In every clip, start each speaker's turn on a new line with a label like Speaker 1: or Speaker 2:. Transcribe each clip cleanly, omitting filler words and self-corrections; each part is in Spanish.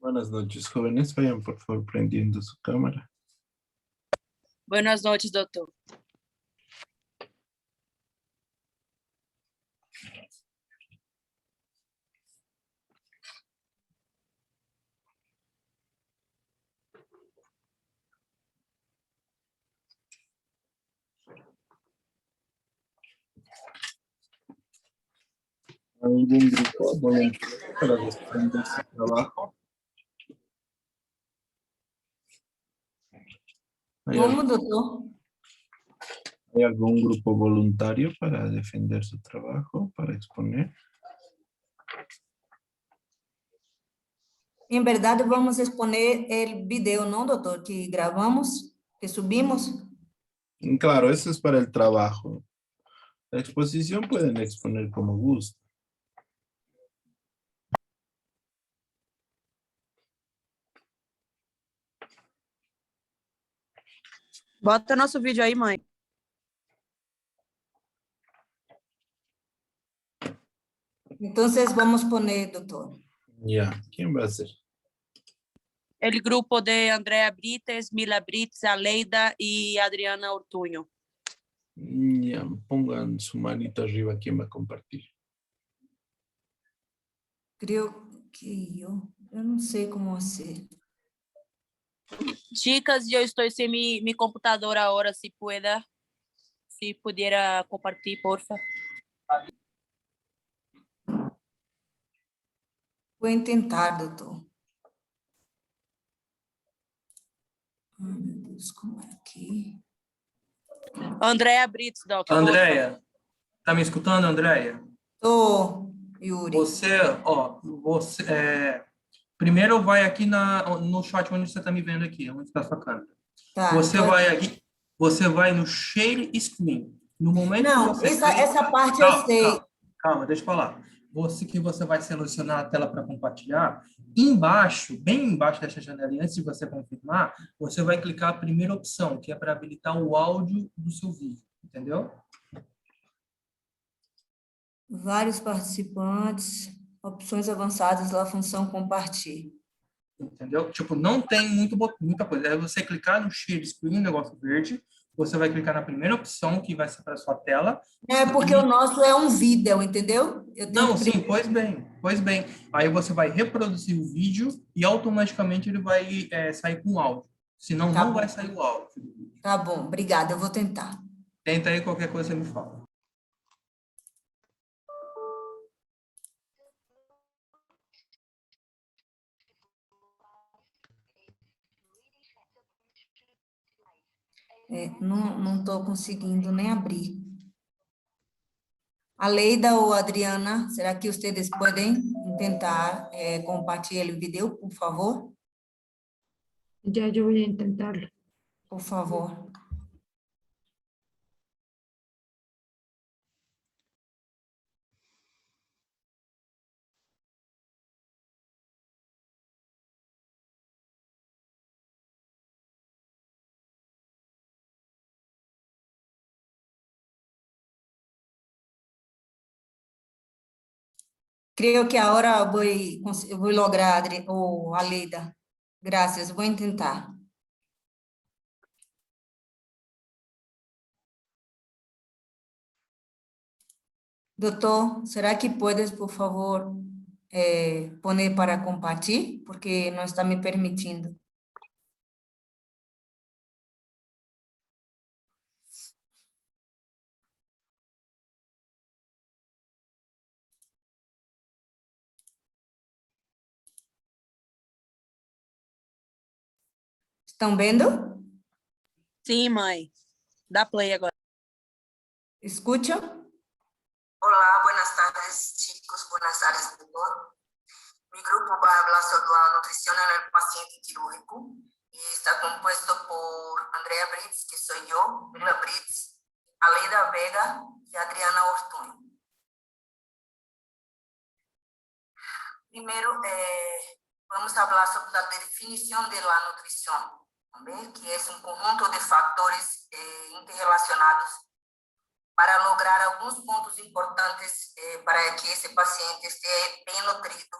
Speaker 1: Buenas noches, jóvenes. Vayan por favor prendiendo su cámara.
Speaker 2: Buenas noches, doctor.
Speaker 1: ¿Algún grupo voluntario para defender su trabajo?
Speaker 3: Como, doutor?
Speaker 1: ¿Hay algún grupo voluntario para defender su trabajo, para exponer?
Speaker 3: Em verdade, vamos exponer o vídeo, não, doutor? Que gravamos, que subimos.
Speaker 1: Claro, eso es para el trabajo. La exposición pueden exponer como gusto.
Speaker 2: Bota nosso vídeo aí, mãe.
Speaker 3: Então, vamos poner, doutor.
Speaker 1: Ya, ¿quién va a hacer?
Speaker 2: El grupo de Andrea Brites, Mila Brites, Aleida y Adriana Ortuño.
Speaker 1: Ya, pongan su manito arriba, ¿quién va a compartir?
Speaker 3: Creo que eu não sei como fazer.
Speaker 2: Chicas, yo estoy sin mi computadora ahora, si pudiera compartir, porfa.
Speaker 3: Vou tentar, doutor. Ai, meu Deus, como é aqui?
Speaker 2: Andrea Brites, doctor.
Speaker 4: Andréia, tá me escutando, Andréia?
Speaker 3: Tô, Yuri.
Speaker 4: Primeiro vai aqui no chat onde você está me vendo aqui, onde está a sua câmera.
Speaker 3: Tá,
Speaker 4: Você
Speaker 3: tô
Speaker 4: vai
Speaker 3: aqui.
Speaker 4: aqui, você vai no share screen. No momento
Speaker 3: Não,
Speaker 4: que você
Speaker 3: essa parte eu sei.
Speaker 4: Calma, deixa eu falar. Você vai selecionar a tela para compartilhar. Embaixo, bem embaixo dessa janelinha, antes de você confirmar, você vai clicar a primeira opção, que é para habilitar o áudio do seu vídeo, entendeu?
Speaker 3: Vários participantes, opções avançadas da função compartilhar.
Speaker 4: Entendeu? Tipo, não tem muita coisa. É você clicar no share screen, negócio verde, você vai clicar na primeira opção que vai ser para sua tela.
Speaker 3: É porque o nosso é um vídeo, entendeu?
Speaker 4: Não, sim, pois bem. Aí você vai reproduzir o vídeo e automaticamente ele vai sair com áudio. Senão
Speaker 3: Tá
Speaker 4: não
Speaker 3: bom.
Speaker 4: vai sair o áudio.
Speaker 3: Tá bom, obrigada, eu vou tentar.
Speaker 4: Tenta aí, qualquer coisa você me fala.
Speaker 3: Não estou conseguindo nem abrir. Aleida ou Adriana, será que vocês podem tentar compartilhar o vídeo, por favor?
Speaker 5: Ya yo voy a intentarlo.
Speaker 3: Por favor. Creio que agora eu vou lograr, Aleida. Gracias, voy a intentar. Doutor, será que puedes, por favor, poner para compartir? Porque não está me permitindo. Estão vendo?
Speaker 2: Sim, mãe. Dá play agora.
Speaker 3: Escucham? Olá, buenas tardes, chicos. Buenas tardes, doutor. Mi grupo va a hablar sobre la nutrición en el paciente quirúrgico y está compuesto por Andrea Brits, que soy yo, Mila Brits, Aleida Vega y Adriana Ortuño. Primero, vamos a hablar sobre la definición de la nutrición, ¿sí? Que es un conjunto de factores interrelacionados para lograr algunos puntos importantes para que ese paciente esté bien nutrido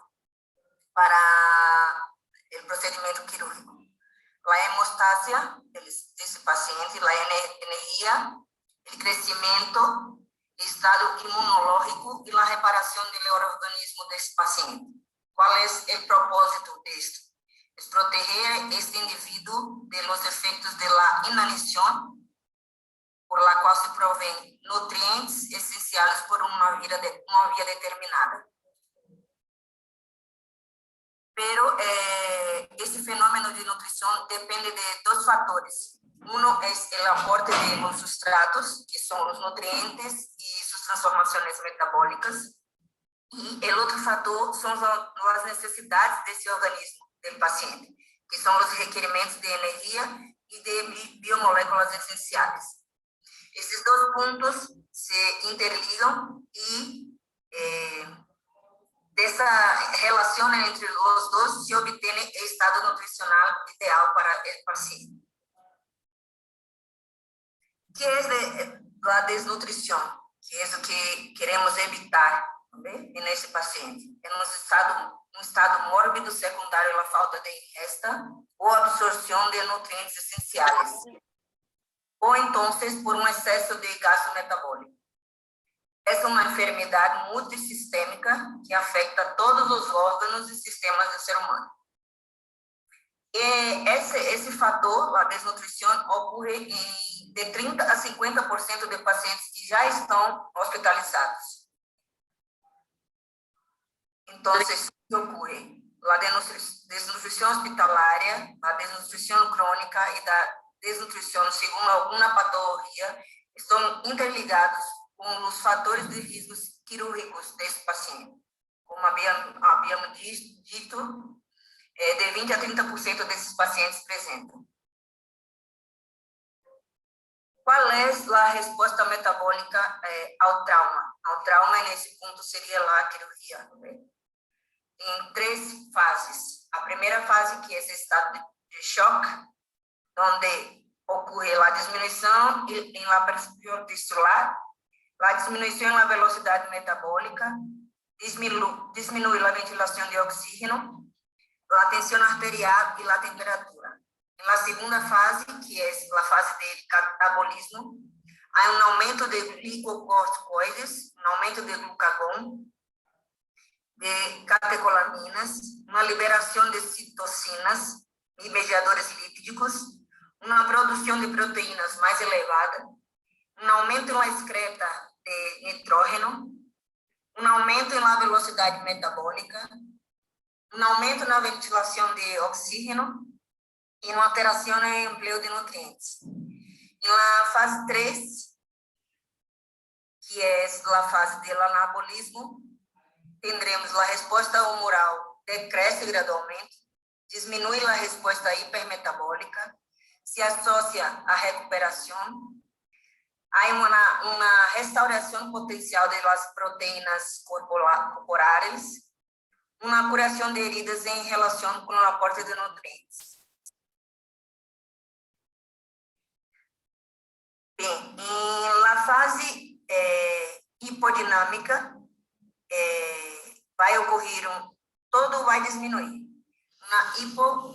Speaker 3: para el procedimiento quirúrgico. La hemostasia de ese paciente, la energía, el crecimiento, el estado inmunológico y la reparación del organismo de ese paciente. ¿Cuál es el propósito de esto? Es proteger a este individuo de los efectos de la inanición, por la cual se proveen nutrientes esenciales por una vía determinada. Pero ese fenómeno de nutrición depende de dos factores. Uno es el aporte de los sustratos, que son los nutrientes y sus transformaciones metabólicas. Y el otro factor son las necesidades de ese organismo del paciente, que son los requerimientos de energía y de biomoléculas esenciales. Esses dois pontos se interligam e dessa relação entre os dois se obtém o estado nutricional ideal para o paciente. Que é a desnutrição? Que é o que queremos evitar nesse paciente. É um estado mórbido secundário à falta de ingesta ou absorção de nutrientes essenciais. Ou então por um excesso de gasto metabólico. É uma enfermidade multissistêmica que afeta todos os órgãos e sistemas do ser humano. E esse fator, a desnutrição, ocorre de 30% a 50% de pacientes que já estão hospitalizados. Então, o que ocorre? A desnutrição hospitalária, a desnutrição crônica e a desnutrição, segundo alguma patologia, estão interligados com os fatores de riscos quirúrgicos desse paciente. Como havíamos dito, de 20% a 30% desses pacientes apresentam. Qual é a resposta metabólica ao trauma? Ao trauma, nesse ponto, seria a cirurgia, em 3 fases. A primeira fase, que é esse estado de choque, onde ocorre a diminuição em la pressão tisular, a diminuição na velocidade metabólica, diminui a ventilação de oxígeno, a tensão arterial e a temperatura. Na segunda fase, que é a fase de catabolismo, há um aumento de glicocorticoides, um aumento de glucagon, de catecolaminas, uma liberação de citocinas e mediadores lípidicos, uma produção de proteínas mais elevada, um aumento na excreta de nitrógeno, um aumento na velocidade metabólica, um aumento na ventilação de oxígeno e uma alteração no emprego de nutrientes. Na fase 3, que é a fase do anabolismo, tendremos a resposta humoral decresce gradualmente, diminui a resposta hipermetabólica, se associa à recuperação, há uma restauração potencial das proteínas corporais, uma curação de heridas em relação com o aporte de nutrientes. Bem, na fase hipodinâmica, vai ocorrer todo vai diminuir. Na hipo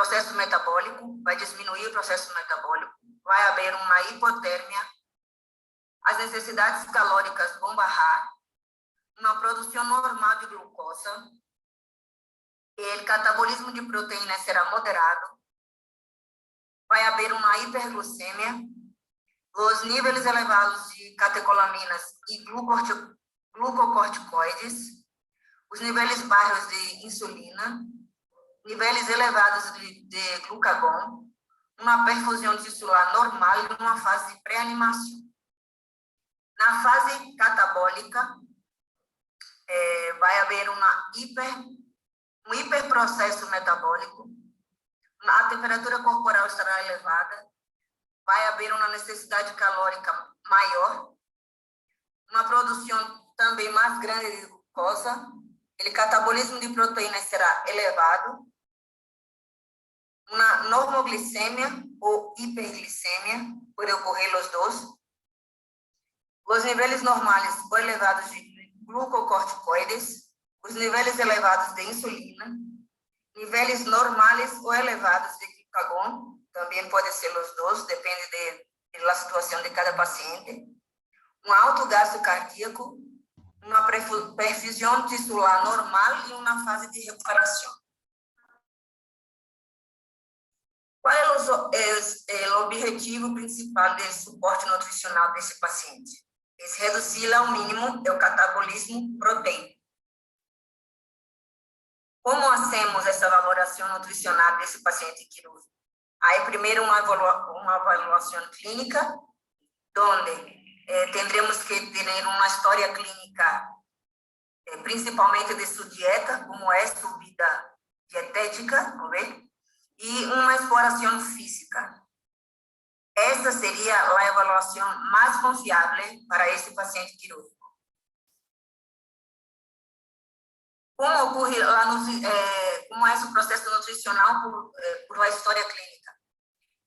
Speaker 3: processo metabólico, vai diminuir o processo metabólico, vai haver uma hipotérmia, as necessidades calóricas vão baixar, uma produção normal de glucosa, o catabolismo de proteínas será moderado, vai haver uma hiperglucemia, os níveis elevados de catecolaminas e glucocorticoides, os níveis baixos de insulina, níveis elevados de glucagon, uma perfusão tisular normal e uma fase de pré-animação. Na fase catabólica, vai haver um hiperprocesso metabólico, a temperatura corporal estará elevada, vai haver uma necessidade calórica maior, uma produção também mais grande de glucosa, o catabolismo de proteínas será elevado, uma normoglicemia ou hiperglicemia, pode ocorrer os dois, os níveis normais ou elevados de glucocorticoides, os níveis elevados de insulina, níveis normais ou elevados de glucagon, também pode ser os dois, depende da situação de cada paciente, um alto gasto cardíaco, uma perfusão tisular normal e uma fase de recuperação. Qual é o objetivo principal do suporte nutricional desse paciente? É reduzir ao mínimo o catabolismo proteico. Como hacemos essa valoração nutricional desse paciente quirúrgico? Aí, primeiro, uma avaliação clínica, onde tendremos que ter uma história clínica, principalmente de sua dieta, como é sua vida dietética, não é? E uma exploração física. Essa seria a avaliação mais confiável para esse paciente quirúrgico. Como ocorre lá como é o processo nutricional por a história clínica?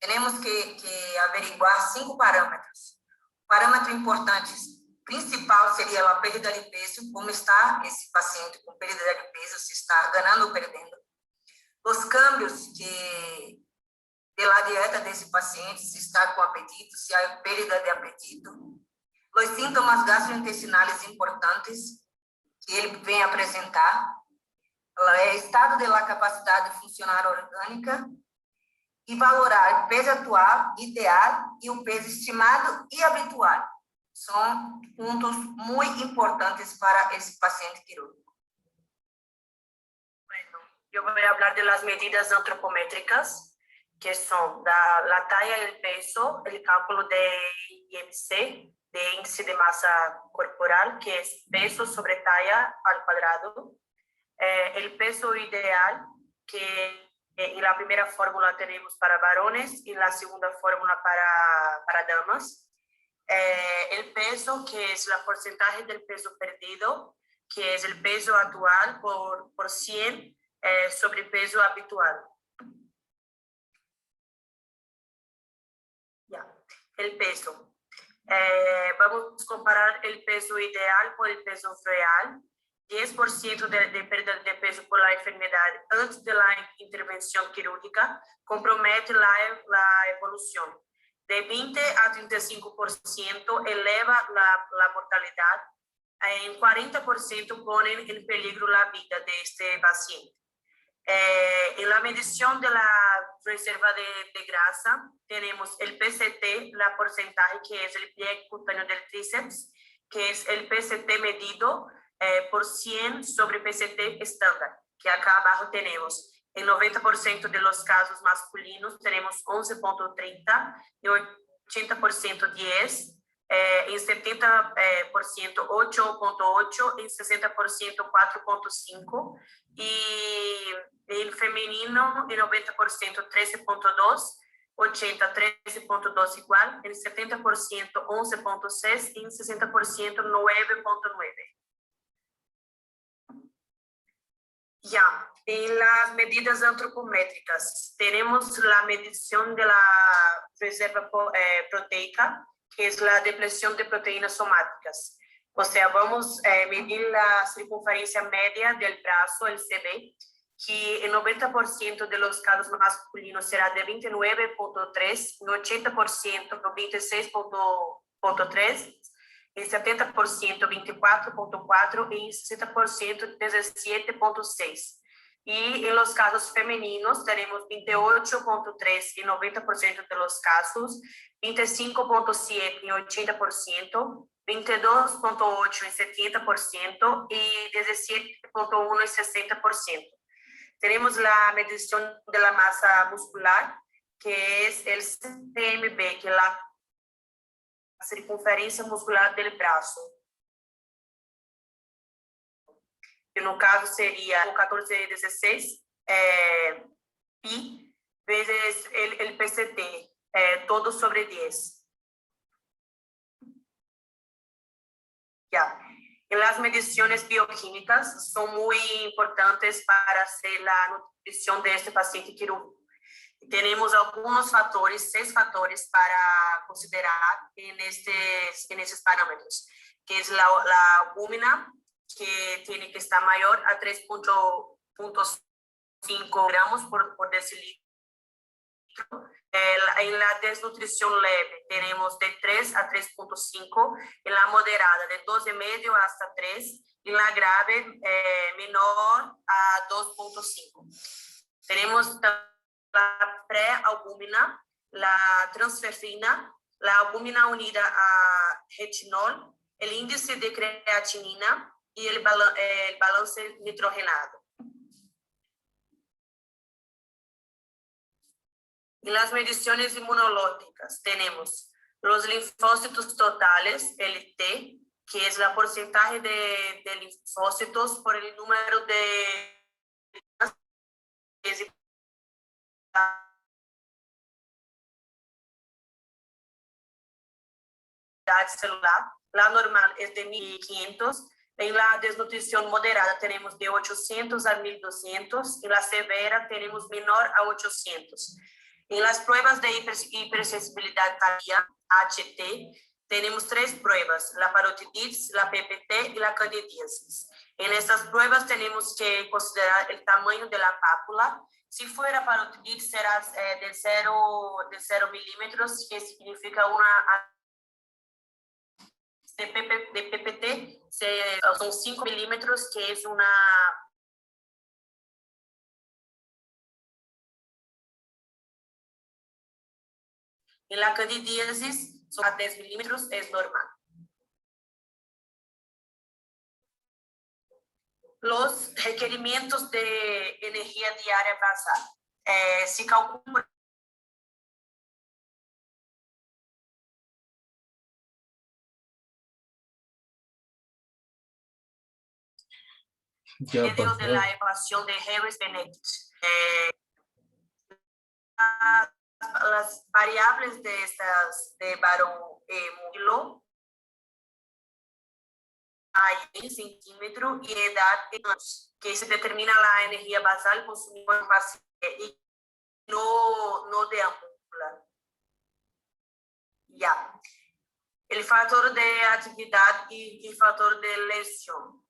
Speaker 3: Temos que averiguar 5 parâmetros. Parâmetro importante principal seria a perda de peso, como está esse paciente com perda de peso, se está ganhando ou perdendo. Os câmbios pela dieta desse paciente, se está com apetite, se há perda de apetite. Os sintomas gastrointestinais importantes que ele vem apresentar, o estado da capacidade funcional orgânica, e valorar o peso atual, ideal, e o peso estimado e habitual. São pontos muito importantes para esse paciente quirúrgico.
Speaker 6: Bueno, yo voy a hablar de las medidas antropométricas, que son la talla y el peso, el cálculo de IMC, de índice de masa corporal, que es peso sobre talla al cuadrado, el peso ideal, que en la primera fórmula tenemos para varones y en la segunda fórmula para damas. El peso, que es el porcentaje del peso perdido, que es el peso actual por 100 sobre peso habitual. Ya, el peso. Vamos a comparar el peso ideal por el peso real. 10% de pérdida de peso por la enfermedad antes de la intervención quirúrgica compromete la evolución. De 20 a 35% eleva la mortalidad. En 40% ponen en peligro la vida de este paciente. En la medición de la reserva de grasa, tenemos el PCT, la porcentaje que es el pliegue cutáneo del tríceps, que es el PCT medido por 100 sobre PCT estándar, que acá abajo tenemos. En 90% de los casos masculinos tenemos 11.30, en 80% 10, en 70% 8.8, en 60% 4.5, y en femenino en 90% 13.2, 80 13.2 igual, en 70% 11.6 y en 60% 9.9. Ya, en las medidas antropométricas tenemos la medición de la reserva proteica, que es la depresión de proteínas somáticas. O sea, vamos a medir la circunferencia media del brazo, el CB, que el 90% de los casos masculinos será de 29.3, en 80% 26.3, en 70% 24.4 y en 60% 17.6. Y en los casos femeninos tenemos 28.3 en 90% de los casos, 25.7 en 80%, 22.8 en 70% y 17.1 en 60%. Tenemos la medición de la masa muscular, que es el CMB, que es la circunferencia muscular del brazo. Que no caso sería 1416 pi veces el PCT, todo sobre 10. Ya. Y las mediciones bioquímicas son muy importantes para hacer la nutrición de este paciente quirúrgico. Tenemos algunos factores, 6 factores para considerar en estos parámetros, que es la albúmina, que tiene que estar mayor a 3.5 gramos por decilitro. En la desnutrición leve tenemos de 3 a 3.5, en la moderada de 2,5 hasta 3, y en la grave menor a 2.5. Tenemos la prealbúmina, la transferrina, la albúmina unida a retinol, el índice de creatinina y el balance nitrogenado. En las mediciones inmunológicas tenemos los linfocitos totales, LT, que es la porcentaje de linfocitos por el número de celular. La normal es de 1500. En la desnutrición moderada tenemos de 800 a 1200. En la severa tenemos menor a 800. En las pruebas de hipersensibilidad cardíaca, HT, tenemos 3 pruebas, la parotiditis, la PPT y la candidíasis. En estas pruebas tenemos que considerar el tamaño de la pápula. Si fuera parotiditis será de 0 milímetros, que significa una... De PPT son 5 milímetros, que es una... En la candidíasis, a 10 milímetros es normal. Los requerimientos de energía diaria basal. Se calcula medio de la ecuación de Harris-Benedict. Las variables de estas de Barón-Murillo hay en centímetro y edad en años, que se determina la energía basal consumida por paciente y no deambula. Ya. El factor de actividad y el factor de lesión.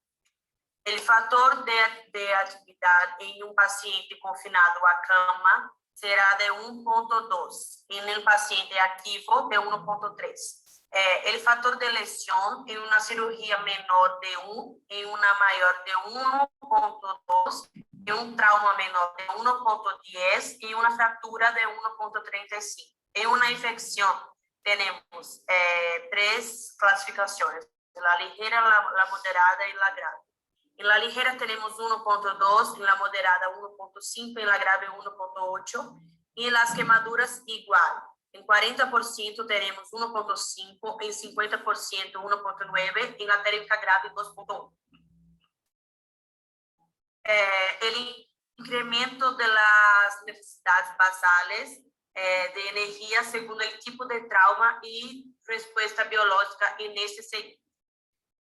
Speaker 6: El factor de actividad en un paciente confinado a cama será de 1.2, en el paciente activo de 1.3. El factor de lesión en una cirugía menor de 1, en una mayor de 1.2, en un trauma menor de 1.10 y una fractura de 1.35. En una infección tenemos 3 clasificaciones, la ligera, la moderada y la grave. En la ligera tenemos 1.2, en la moderada 1.5, en la grave 1.8 y en las quemaduras igual. En 40% tenemos 1.5, en 50% 1.9, en la térmica grave 2.1. El incremento de las necesidades basales de energía según el tipo de trauma y respuesta biológica en este seguimiento.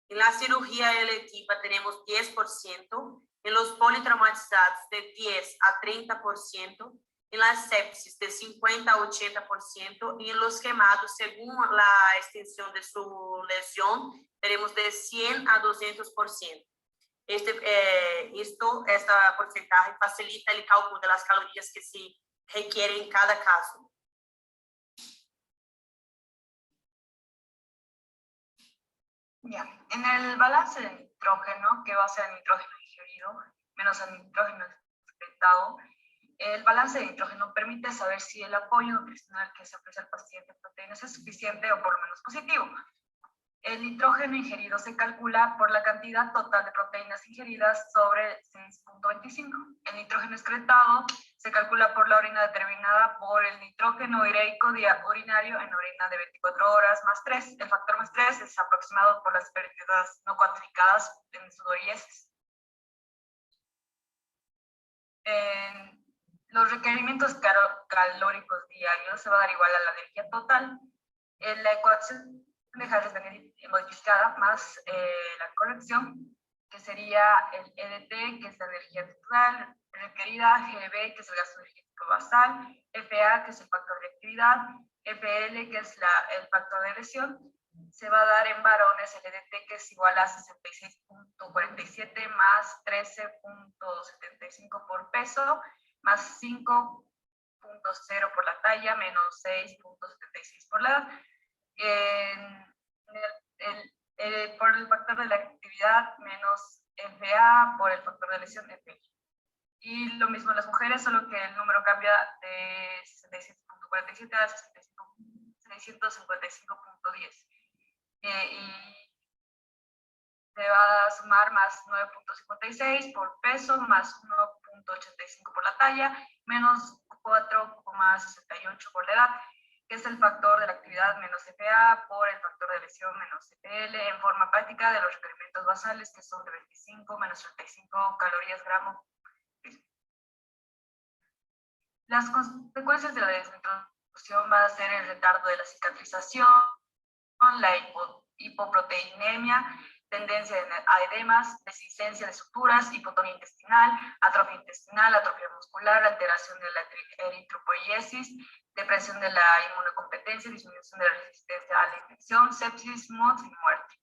Speaker 6: En la cirugía electiva tenemos 10%, en los politraumatizados de 10 a 30%, en la sepsis de 50 a 80% y en los quemados, según la extensión de su lesión, tenemos de 100 a 200%. Esta porcentaje facilita el cálculo de las calorías que se requieren en cada caso.
Speaker 7: Ya, en el balance de nitrógeno, que va a ser el nitrógeno ingerido menos el nitrógeno excretado, el balance de nitrógeno permite saber si el apoyo nutricional que se ofrece al paciente en proteínas es suficiente o por lo menos positivo. El nitrógeno ingerido se calcula por la cantidad total de proteínas ingeridas sobre 6.25. El nitrógeno excretado se calcula por la orina determinada por el nitrógeno ureico urinario en orina de 24 horas más 3. El factor más 3 es aproximado por las pérdidas no cuantificadas en sudor y heces. Los requerimientos calóricos diarios se va a dar igual a la energía total. En la ecuación de Harris modificada más la corrección, que sería el EDT, que es la energía total requerida, GB, que es el gasto energético basal, FA, que es el factor de actividad, FL, que es el factor de lesión. Se va a dar en varones el EDT, que es igual a 66.47 más 13.75 por peso, más 5.0 por la talla, menos 6.76 por la edad. Por el factor de la actividad menos FA por el factor de lesión FI. Y lo mismo en las mujeres, solo que el número cambia de 67.47 a 655.10. Y se va a sumar más 9.56 por peso, más 1.85 por la talla, menos 4.68 por la edad, que es el factor de la actividad menos FA por el factor de lesión menos FL, en forma práctica de los requerimientos basales, que son de 25 menos 35 calorías gramo. Las consecuencias de la desnutrición van a ser el retardo de la cicatrización, la hipoproteinemia, tendencia a edemas, dehiscencia de suturas, hipotonía intestinal, atrofia muscular, alteración de la eritropoiesis, depresión de la inmunocompetencia, disminución de la resistencia a la infección, sepsis, MOTS y muerte.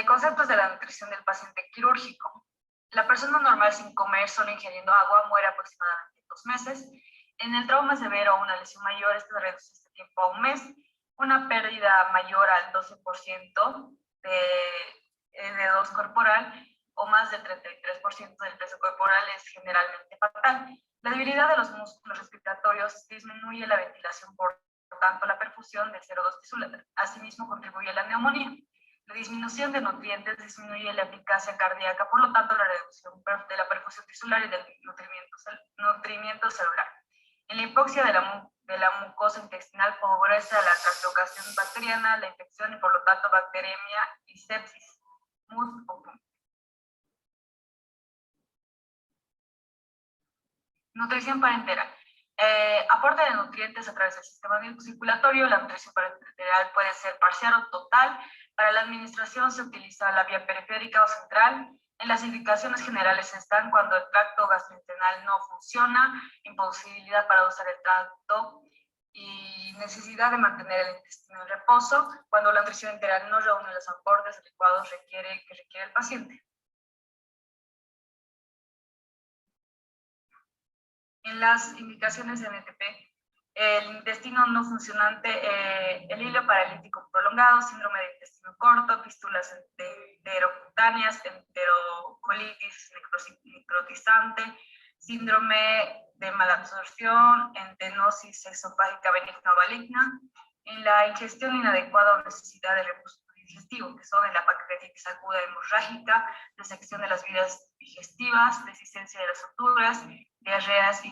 Speaker 7: Conceptos de la nutrición del paciente quirúrgico. La persona normal sin comer, solo ingiriendo agua, muere aproximadamente en 2 meses. En el trauma severo o una lesión mayor, esto se reduce este tiempo a 1 mes. Una pérdida mayor al 12% de dos corporal o más del 33% del peso corporal es generalmente fatal. La debilidad de los músculos respiratorios disminuye la ventilación, por tanto la perfusión del CO2 tisular. Asimismo contribuye a la neumonía. La disminución de nutrientes disminuye la eficacia cardíaca, por lo tanto la reducción de la perfusión tisular y del nutrimiento celular. En la hipoxia de la mucosa intestinal favorece la translocación bacteriana, la infección y por lo tanto bacteremia y sepsis. Nutrición parenteral. Aporte de nutrientes a través del sistema circulatorio. La nutrición parenteral puede ser parcial o total. Para la administración se utiliza la vía periférica o central. En las indicaciones generales están cuando el tracto gastrointestinal no funciona, imposibilidad para usar el tracto y necesidad de mantener el intestino en reposo, cuando la nutrición integral no reúne los aportes adecuados que requiere el paciente. En las indicaciones de NTP, el intestino no funcionante, el hilo paralítico prolongado, síndrome de intestino corto, fístulas enterocutáneas, enterocolitis necrotizante, síndrome de malabsorción, entenosis esofágica benigna o maligna, en la ingestión inadecuada o necesidad de reposo digestivo, que son en la pancreatitis aguda hemorrágica, resección de las vías digestivas, dehiscencia de las suturas, diarreas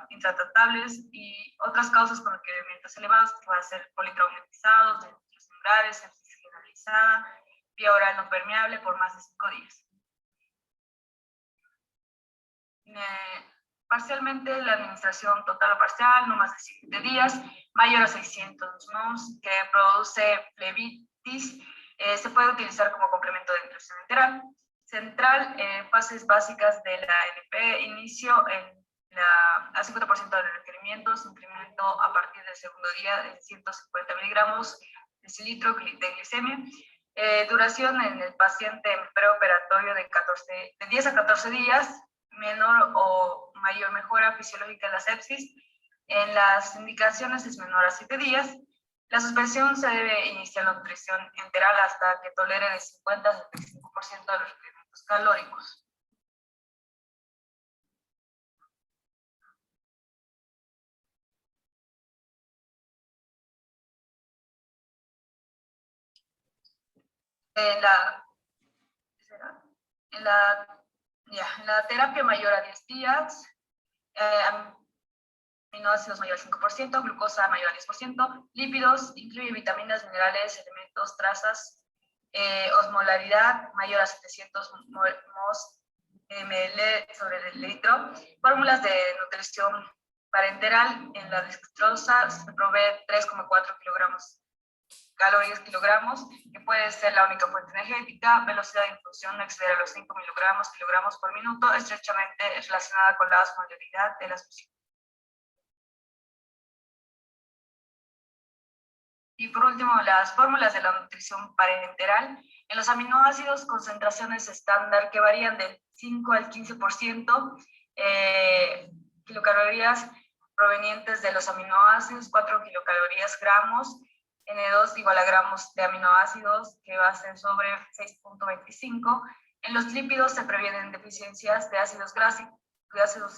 Speaker 7: intratables y otras causas con requerimientos elevados que van a ser politraumatizados, desnutrios umbrales, sepsis generalizada, vía oral no permeable por más de 5 días. Parcialmente, la administración total o parcial, no más de 7 días, mayor a 600 moms, que produce flebitis, se puede utilizar como complemento de nutrición enteral. Central, fases básicas de la NP, inicio al 50% de los requerimientos, incremento a partir del segundo día de 150 miligramos decilitro de glicemia. Duración en el paciente preoperatorio de 10 a 14 días, menor o mayor mejora fisiológica de la sepsis. En las indicaciones es menor a 7 días. La suspensión se debe iniciar la nutrición enteral hasta que tolere de 50 a 75% de los requerimientos calóricos. En la terapia mayor a 10 días, aminoácidos mayor al 5%, glucosa mayor al 10%, lípidos, incluye vitaminas, minerales, elementos, trazas, osmolaridad mayor a 700 ml sobre el litro, fórmulas de nutrición parenteral. En la dextrosa se provee 3,4 kilogramos, que puede ser la única fuente energética. Velocidad de infusión no exceder a los 5 kilogramos por minuto, estrechamente relacionada con la osmolaridad de las fusiones. Y por último, las fórmulas de la nutrición parenteral. En los aminoácidos, concentraciones estándar que varían del 5 al 15%, kilocalorías provenientes de los aminoácidos, 4 kilocalorías gramos, N2 igual a gramos de aminoácidos, que va a ser sobre 6.25. En los lípidos se previenen deficiencias de ácidos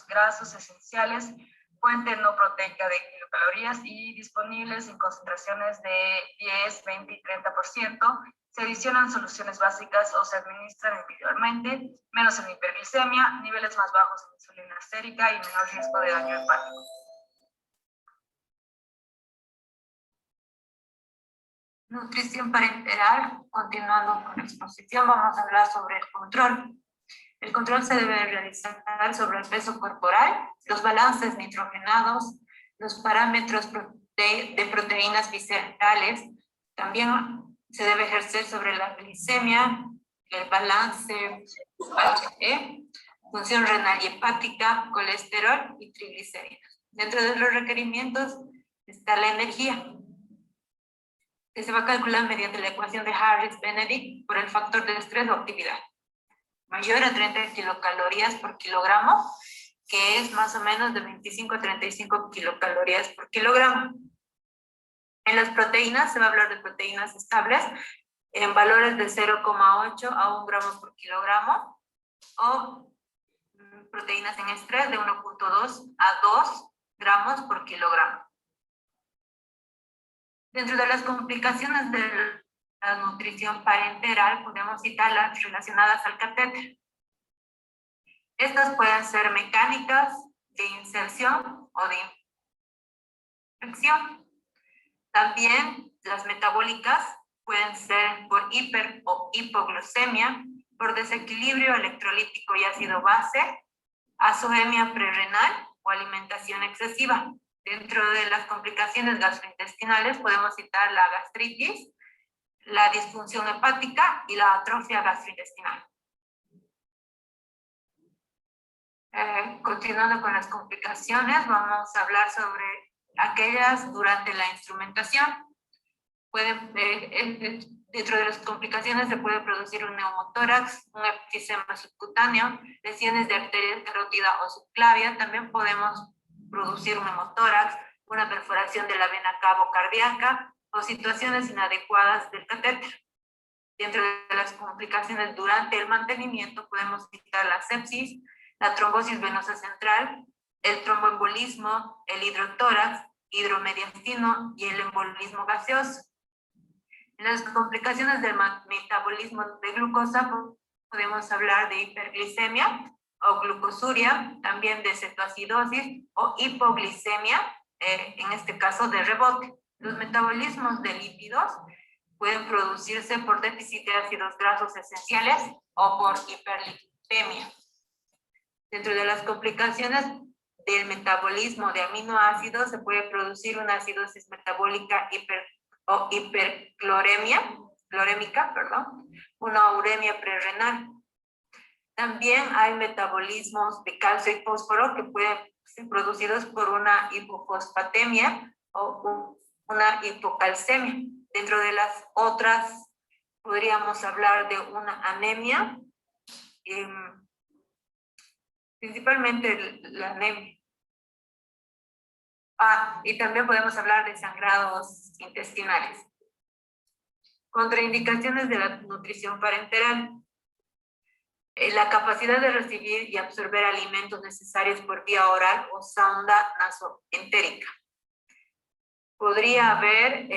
Speaker 7: grasos esenciales, fuente no proteica de kilocalorías y disponibles en concentraciones de 10, 20 y 30%. Se adicionan soluciones básicas o se administran individualmente, menos en hiperglicemia, niveles más bajos en insulina sérica y menor riesgo de daño hepático.
Speaker 8: Nutrición parenteral, continuando con la exposición, vamos a hablar sobre el control. El control se debe realizar sobre el peso corporal, los balances nitrogenados, los parámetros de proteínas viscerales. También se debe ejercer sobre la glicemia, el balance HE, función renal y hepática, colesterol y triglicéridos. Dentro de los requerimientos está la energía, que se va a calcular mediante la ecuación de Harris-Benedict por el factor de estrés o actividad. Mayor a 30 kilocalorías por kilogramo, que es más o menos de 25 a 35 kilocalorías por kilogramo. En las proteínas se va a hablar de proteínas estables en valores de 0,8 a 1 gramo por kilogramo, o proteínas en estrés de 1,2 a 2 gramos por kilogramo. Dentro de las complicaciones de la nutrición parenteral podemos citar las relacionadas al catéter. Estas pueden ser mecánicas, de inserción o de infección. También las metabólicas pueden ser por hiper o hipoglucemia, por desequilibrio electrolítico y ácido base, azoemia prerrenal o alimentación excesiva. Dentro de las complicaciones gastrointestinales podemos citar la gastritis, la disfunción hepática y la atrofia gastrointestinal. Continuando con las complicaciones, vamos a hablar sobre aquellas durante la instrumentación. Dentro de las complicaciones se puede producir un neumotórax, un efisema subcutáneo, lesiones de arteria carótida o subclavia. También podemos producir un hemotórax, una perforación de la vena cabo cardíaca o situaciones inadecuadas del catéter. Dentro de las complicaciones durante el mantenimiento podemos citar la sepsis, la trombosis venosa central, el tromboembolismo, el hidrotórax, hidromediastino y el embolismo gaseoso. En las complicaciones del metabolismo de glucosa podemos hablar de hiperglicemia o glucosuria, también de cetoacidosis o hipoglicemia, en este caso de rebote. Los metabolismos de lípidos pueden producirse por déficit de ácidos grasos esenciales o por hiperlipemia. Dentro de las complicaciones del metabolismo de aminoácidos se puede producir una acidosis metabólica hiperclorémica, una uremia prerrenal. También hay metabolismos de calcio y fósforo que pueden ser producidos por una hipofosfatemia o una hipocalcemia. Dentro de las otras, podríamos hablar de una anemia, principalmente la anemia. Y también podemos hablar de sangrados intestinales. Contraindicaciones de la nutrición parenteral. La capacidad de recibir y absorber alimentos necesarios por vía oral o sonda nasoentérica. Podría haber,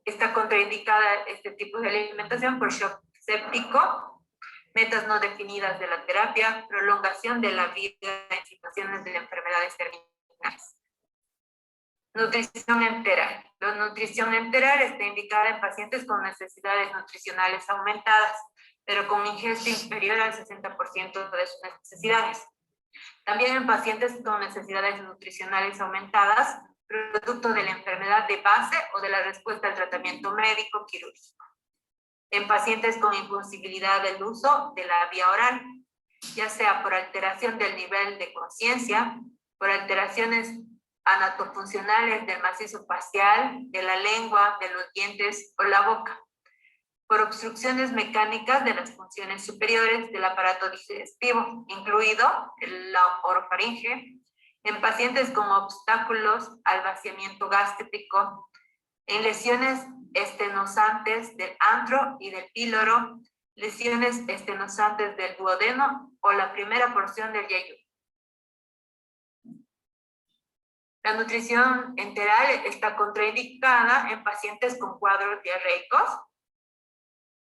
Speaker 8: está contraindicada este tipo de alimentación por shock séptico, metas no definidas de la terapia, prolongación de la vida en situaciones de enfermedades terminales. Nutrición enteral. La nutrición enteral está indicada en pacientes con necesidades nutricionales aumentadas, pero con ingesta inferior al 60% de sus necesidades. También en pacientes con necesidades nutricionales aumentadas, producto de la enfermedad de base o de la respuesta al tratamiento médico quirúrgico. En pacientes con imposibilidad del uso de la vía oral, ya sea por alteración del nivel de conciencia, por alteraciones anatofuncionales del macizo facial, de la lengua, de los dientes o la boca, por obstrucciones mecánicas de las funciones superiores del aparato digestivo, incluido la orofaringe, en pacientes con obstáculos al vaciamiento gástrico, en lesiones estenosantes del antro y del píloro, lesiones estenosantes del duodeno o la primera porción del yeyuno. La nutrición enteral está contraindicada en pacientes con cuadros diarreicos,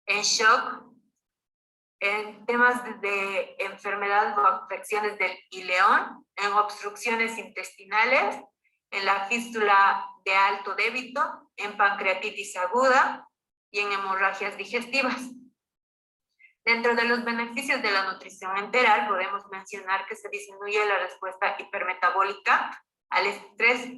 Speaker 8: en shock, en temas de enfermedades o afecciones del ileón, en obstrucciones intestinales, en la fístula de alto débito, en pancreatitis aguda y en hemorragias digestivas. Dentro de los beneficios de la nutrición enteral podemos mencionar que se disminuye la respuesta hipermetabólica al estrés.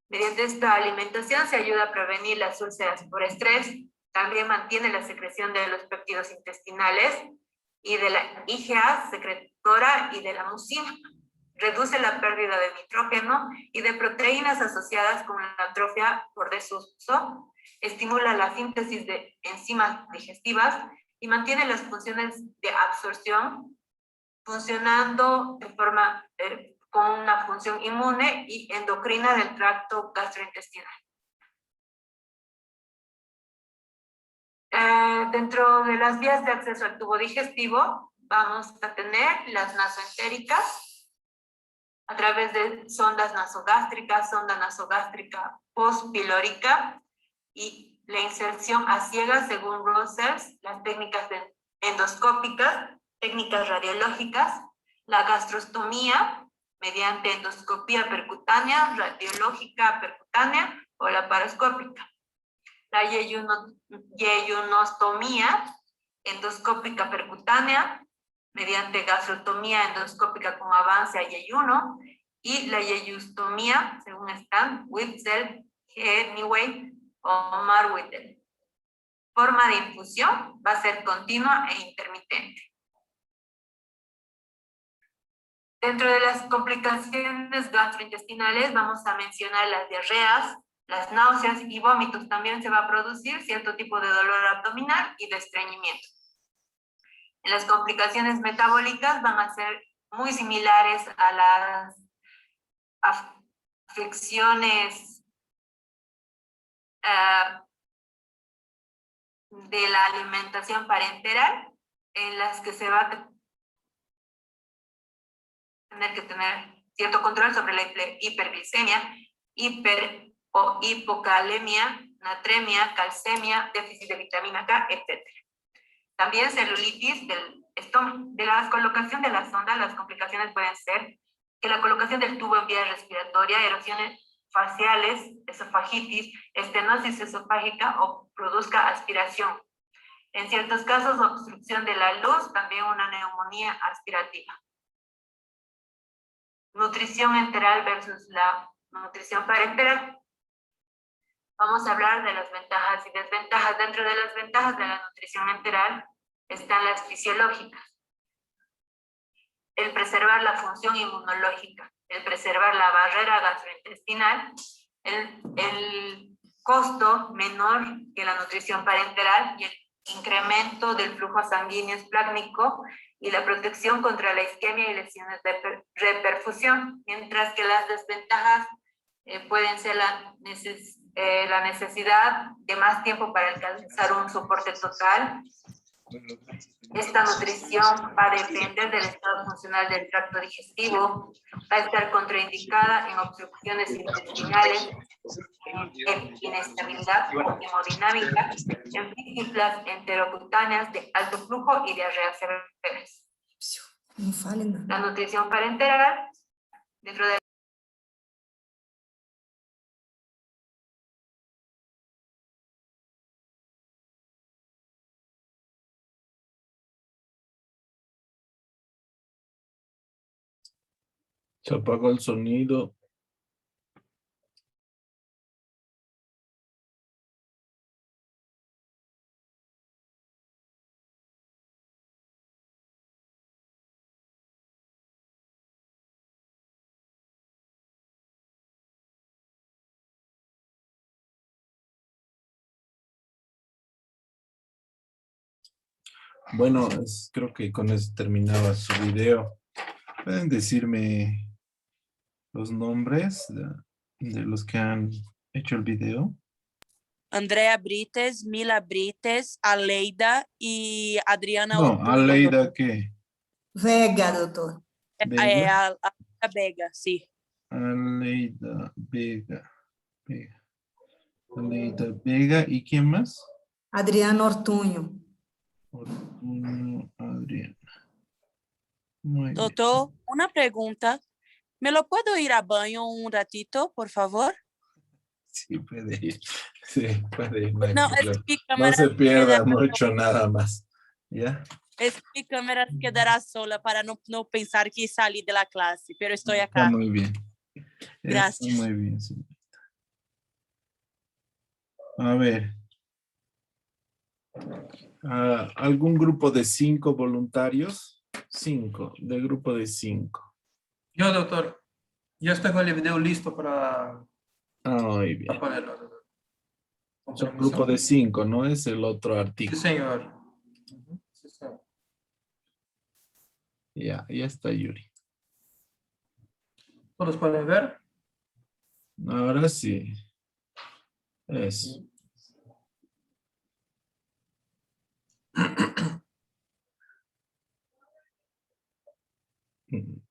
Speaker 8: Mediante esta alimentación se ayuda a prevenir las úlceras por estrés. También mantiene la secreción de los péptidos intestinales y de la IgA secretora y de la mucina. Reduce la pérdida de nitrógeno y de proteínas asociadas con la atrofia por desuso. Estimula la síntesis de enzimas digestivas y mantiene las funciones de absorción funcionando de forma con una función inmune y endocrina del tracto gastrointestinal. Dentro de las vías de acceso al tubo digestivo vamos a tener las nasoentéricas a través de sondas nasogástricas, sonda nasogástrica postpilórica y la inserción a ciegas según Rosers, las técnicas endoscópicas, técnicas radiológicas, la gastrostomía mediante endoscopía percutánea, radiológica percutánea o laparoscópica. La yeyunostomía endoscópica percutánea mediante gastrostomía endoscópica con avance a yeyuno y la yeyustomía, según están, Witzel, Henneway o Marwittel. Forma de infusión va a ser continua e intermitente. Dentro de las complicaciones gastrointestinales vamos a mencionar las diarreas, las náuseas y vómitos. También se va a producir cierto tipo de dolor abdominal y de estreñimiento. En las complicaciones metabólicas van a ser muy similares a las afecciones de la alimentación parenteral, en las que se va a tener que tener cierto control sobre la hiperglicemia, o hipocalemia, natremia, calcemia, déficit de vitamina K, etc. También celulitis del estómago. De la colocación de la sonda, las complicaciones pueden ser que la colocación del tubo en vía respiratoria, erosiones faciales, esofagitis, estenosis esofágica o produzca aspiración. En ciertos casos, obstrucción de la luz, también una neumonía aspirativa. Nutrición enteral versus la nutrición parenteral. Vamos a hablar de las ventajas y desventajas. Dentro de las ventajas de la nutrición enteral están las fisiológicas. El preservar la función inmunológica, el preservar la barrera gastrointestinal, el costo menor que la nutrición parenteral y el incremento del flujo sanguíneo esplácnico y la protección contra la isquemia y lesiones de reperfusión, mientras que las desventajas pueden ser la necesidad de más tiempo para alcanzar un soporte total. Esta nutrición va a depender del estado funcional del tracto digestivo, va a estar contraindicada en obstrucciones intestinales, en inestabilidad hemodinámica, en fístulas enterocutáneas de alto flujo y diarreas severas. La nutrición parenteral, dentro de
Speaker 1: Se apagó el sonido. Bueno, creo que con eso terminaba su video. ¿Pueden decirme los nombres de los que han hecho el video?
Speaker 2: Andrea Brites, Mila Brites, Aleida y Adriana
Speaker 1: No,
Speaker 2: Ortuño.
Speaker 1: Aleida, ¿qué?
Speaker 3: Vega, doutor.
Speaker 1: Vega.
Speaker 2: Aleida Vega, sí.
Speaker 1: Aleida Vega. Aleida Vega. ¿Y quién más?
Speaker 3: Adriana Ortuño.
Speaker 1: Ortuño, Adriana. Muy bien.
Speaker 2: Doctor, una pregunta. ¿Me lo puedo ir a baño un ratito, por favor?
Speaker 1: Sí, puede ir. Sí, puede ir. No, hay
Speaker 2: No,
Speaker 1: problema.
Speaker 2: es mi
Speaker 1: No
Speaker 2: cámara.
Speaker 1: se pierda
Speaker 2: quedará
Speaker 1: mucho, nada más. ¿Ya?
Speaker 2: Es mi cámara quedará sola para no pensar que salí de la clase, pero estoy
Speaker 1: Está
Speaker 2: acá.
Speaker 1: muy bien.
Speaker 2: Gracias.
Speaker 1: Está muy bien, señorita. A ver. ¿Algún grupo de 5 voluntarios? 5, de grupo de 5.
Speaker 4: Yo, doctor, ya estoy con el video listo para
Speaker 1: Muy bien.
Speaker 4: ponerlo, doctor. Con
Speaker 1: Son
Speaker 4: permiso.
Speaker 1: grupo de 5, ¿no? Es el otro
Speaker 4: Sí,
Speaker 1: artículo.
Speaker 4: señor. Sí, señor.
Speaker 1: Ya está Yuri.
Speaker 4: ¿Todos pueden ver?
Speaker 1: Ahora sí. Eso.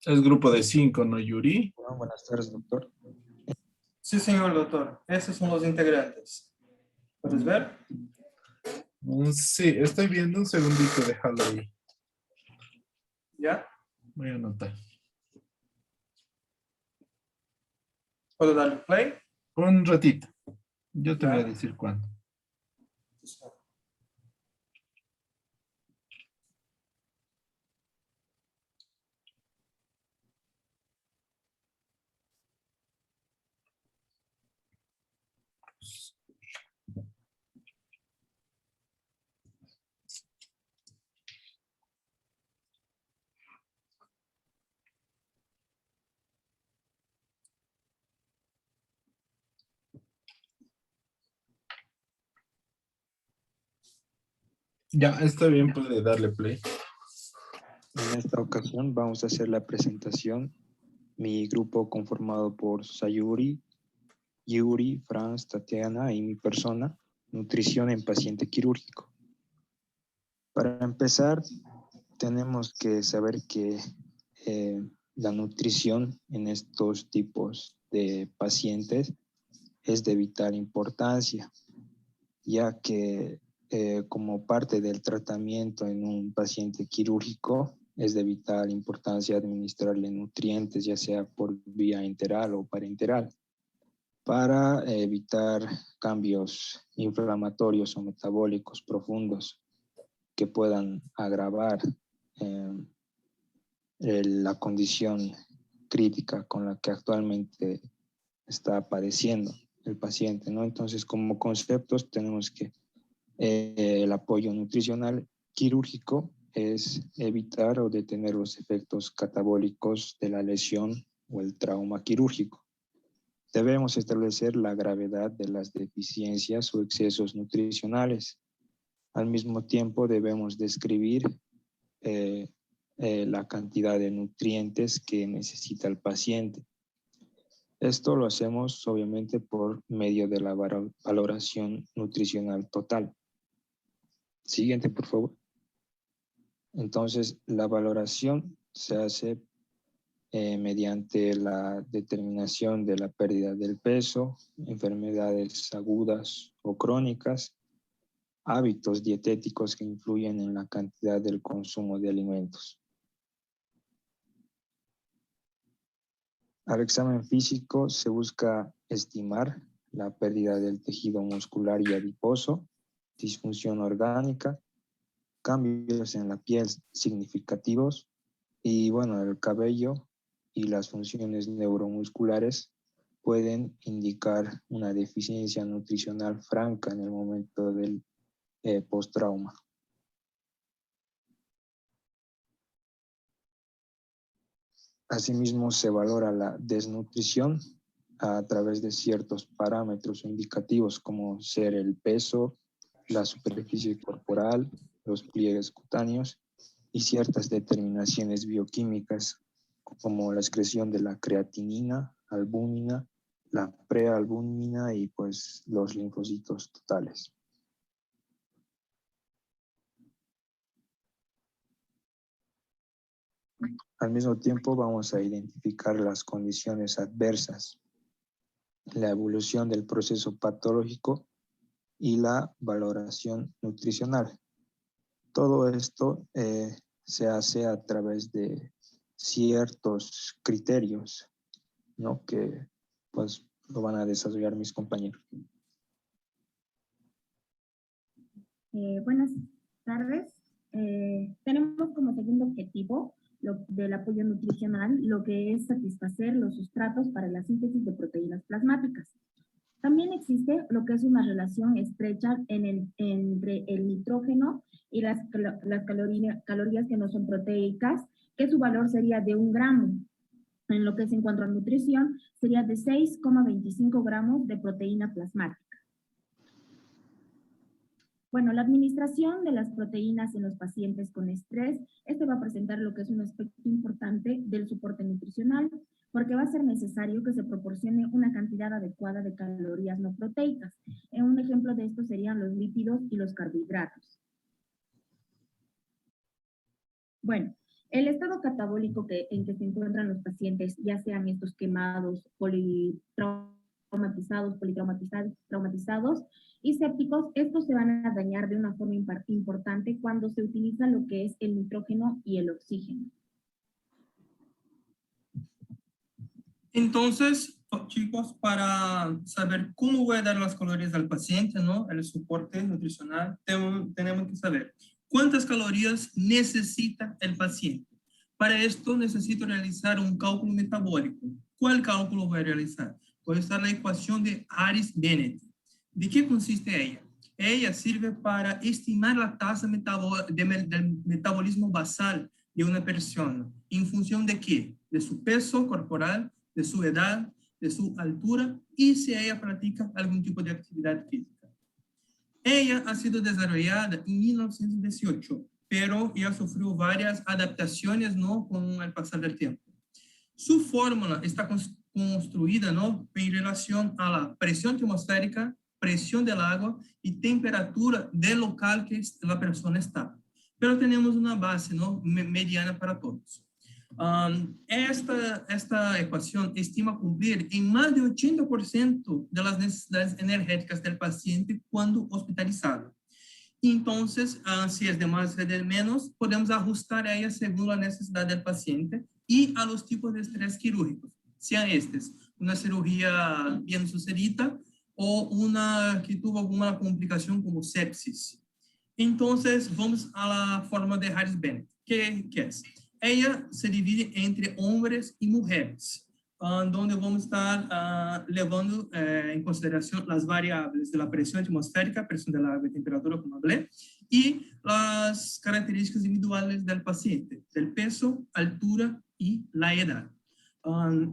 Speaker 1: Es grupo de 5, ¿no, Yuri?
Speaker 9: Bueno, buenas tardes, doctor.
Speaker 4: Sí, señor doctor. Esos son los integrantes. ¿Puedes ver?
Speaker 1: Sí, estoy viendo un segundito, déjalo ahí.
Speaker 4: ¿Ya?
Speaker 1: Voy a anotar.
Speaker 4: ¿Puedo darle play?
Speaker 1: Un ratito. Yo te
Speaker 4: Ya.
Speaker 1: voy a decir cuándo. Ya, está bien, puede darle play.
Speaker 9: En esta ocasión vamos a hacer la presentación. Mi grupo conformado por Sayuri, Yuri, Franz, Tatiana y mi persona, nutrición en paciente quirúrgico. Para empezar, tenemos que saber que la nutrición en estos tipos de pacientes es de vital importancia, ya que como parte del tratamiento en un paciente quirúrgico es de vital importancia administrarle nutrientes, ya sea por vía enteral o parenteral, para evitar cambios inflamatorios o metabólicos profundos que puedan agravar la condición crítica con la que actualmente está padeciendo el paciente, ¿no? Entonces, como conceptos tenemos que el apoyo nutricional quirúrgico es evitar o detener los efectos catabólicos de la lesión o el trauma quirúrgico. Debemos establecer la gravedad de las deficiencias o excesos nutricionales. Al mismo tiempo debemos describir la cantidad de nutrientes que necesita el paciente. Esto lo hacemos obviamente por medio de la valoración nutricional total. Siguiente, por favor. Entonces, la valoración se hace mediante la determinación de la pérdida del peso, enfermedades agudas o crónicas, hábitos dietéticos que influyen en la cantidad del consumo de alimentos. Al examen físico se busca estimar la pérdida del tejido muscular y adiposo, disfunción orgánica, cambios en la piel significativos y bueno, el cabello y las funciones neuromusculares pueden indicar una deficiencia nutricional franca en el momento del post-trauma. Asimismo, se valora la desnutrición a través de ciertos parámetros indicativos como ser el peso, la superficie corporal, los pliegues cutáneos y ciertas determinaciones bioquímicas como la excreción de la creatinina, albúmina, la prealbúmina y pues los linfocitos totales. Al mismo tiempo vamos a identificar las condiciones adversas, la evolución del proceso patológico y la valoración nutricional. Todo esto se hace a través de ciertos criterios, ¿no? Que pues lo van a desarrollar mis compañeros.
Speaker 10: Buenas tardes. Tenemos como segundo objetivo del apoyo nutricional lo que es satisfacer los sustratos para la síntesis de proteínas plasmáticas. También existe lo que es una relación estrecha entre el nitrógeno y las calorías que no son proteicas, que su valor sería de 1 gramo. En lo que es en cuanto a nutrición, sería de 6,25 gramos de proteína plasmática. Bueno, la administración de las proteínas en los pacientes con estrés, va a presentar lo que es un aspecto importante del soporte nutricional, porque va a ser necesario que se proporcione una cantidad adecuada de calorías no proteicas. Un ejemplo de esto serían los lípidos y los carbohidratos. Bueno, el estado catabólico en que se encuentran los pacientes, ya sean estos quemados, politraumatizados y sépticos, estos se van a dañar de una forma importante cuando se utiliza lo que es el nitrógeno y el oxígeno.
Speaker 4: Entonces, chicos, para saber cómo voy a dar las calorías al paciente, ¿no? El soporte nutricional, tenemos que saber cuántas calorías necesita el paciente. Para esto necesito realizar un cálculo metabólico. ¿Cuál cálculo voy a realizar? Voy a usar la ecuación de Harris-Bennett. ¿De qué consiste ella? Ella sirve para estimar la tasa del metabolismo basal de una persona. ¿En función de qué? De su peso corporal, de su edad, de su altura y si ella practica algún tipo de actividad física. Ella ha sido desarrollada en 1918, pero ya sufrió varias adaptaciones, ¿no? Con el pasar del tiempo. Su fórmula está construida, ¿no? En relación a la presión atmosférica, presión del agua y temperatura del local que la persona está. Pero tenemos una base, ¿no? Mediana para todos. Esta ecuación estima cumplir en más de 80% de las necesidades energéticas del paciente cuando hospitalizado. Entonces, si es de más o de menos, podemos ajustar a ella según la necesidad del paciente y a los tipos de estrés quirúrgicos, sean una cirugía bien sucedida o una que tuvo alguna complicación como sepsis. Entonces, vamos a la fórmula de Harris-Bennett. ¿Qué es? Ella se divide entre hombres y mujeres, donde vamos a estar levando en consideración las variables de la presión atmosférica, presión del agua y temperatura, como hablé, y las características individuales del paciente, del peso, altura y la edad.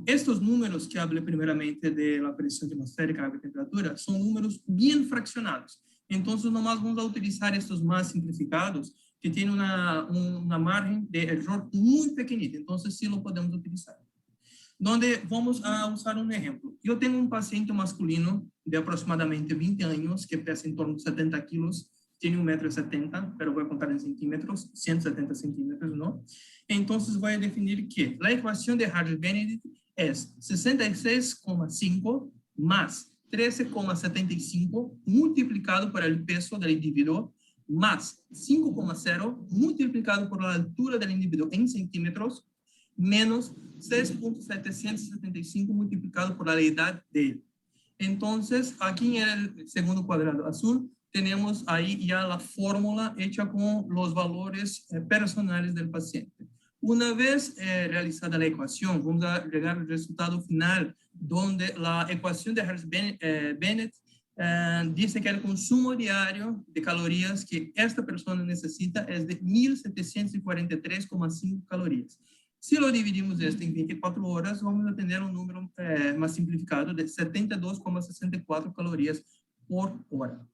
Speaker 4: Estos números que hablé primeramente de la presión atmosférica, agua y temperatura, son números bien fraccionados. Entonces, nomás vamos a utilizar estos más simplificados, que tienen una margen de error muy pequeñita. Entonces, sí lo podemos utilizar. Donde vamos a usar un ejemplo. Yo tengo un paciente masculino de aproximadamente 20 años, que pesa en torno a 70 kilos, tiene 1,70 m, pero voy a contar en centímetros, 170 centímetros, ¿no? Entonces voy a definir que la ecuación de Hardy-Benedict es 66,5 más 13,75 multiplicado por el peso del individuo más 5,0 multiplicado por la altura del individuo en centímetros menos 6,775 multiplicado por la edad de él. Entonces, aquí en el segundo cuadrado azul, tenemos ahí ya la fórmula hecha con los valores personales del paciente. Una vez realizada la ecuación, vamos a llegar al resultado final, donde la ecuación de Hardy-Benedict dice que el consumo diario de calorías que esta persona necesita es de 1.743,5 calorías. Si lo dividimos esto en 24 horas, vamos a tener un número más simplificado de 72,64 calorías por hora.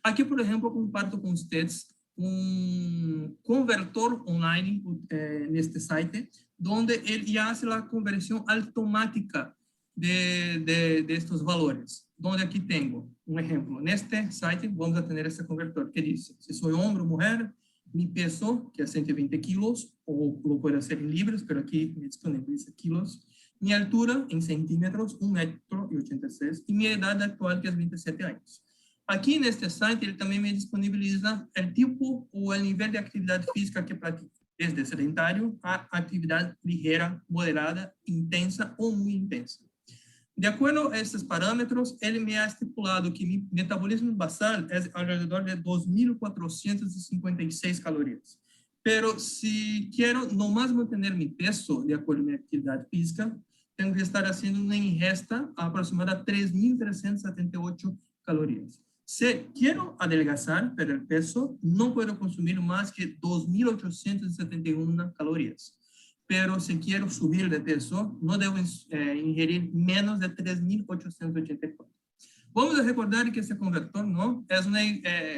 Speaker 4: Aquí, por ejemplo, comparto con ustedes un convertor online en este site, donde él ya hace la conversión automática de estos valores. Donde aquí tengo un ejemplo. En este site vamos a tener este convertor que dice, si soy hombre o mujer, mi peso, que es 120 kilos, o lo puedo hacer en libras, pero aquí me disponibiliza kilos. Mi altura en centímetros, 1,86 m, y mi edad actual, que es 27 años. Aquí en este site, ele também me disponibiliza o tipo ou o nível de atividade física que pratico, desde sedentário a atividade ligeira, moderada, intensa ou muito intensa. De acordo a esses parâmetros, ele me ha estipulado que meu metabolismo basal é ao redor de 2.456 calorias. Pero se quero nomás manter meu peso de acordo com minha atividade física, tenho que estar fazendo uma ingesta aproximada de 3.378 calorias. Si quiero adelgazar, perder peso, no puedo consumir más que 2.871 calorías. Pero si quiero subir de peso, no debo ingerir menos de 3.884. Vamos a recordar que ese convertor no es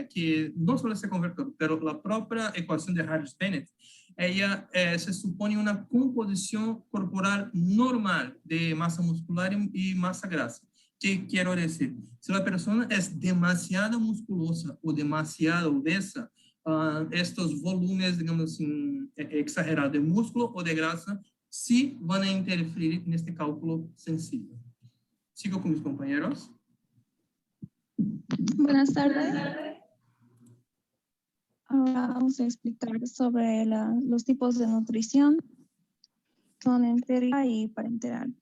Speaker 4: que no solo ese convertor, pero la propia ecuación de Hardy-Benedict, ella se supone una composición corporal normal de masa muscular y masa grasa. ¿Qué quiero decir? Si la persona es demasiado musculosa o demasiado obesa, estos volúmenes, digamos assim, exagerados de músculo o de grasa, sí van a interferir en este cálculo sencillo. Sigo con mis compañeros.
Speaker 11: Buenas tardes. Ahora vamos a explicar sobre los tipos de nutrición, son entérica y parenteral.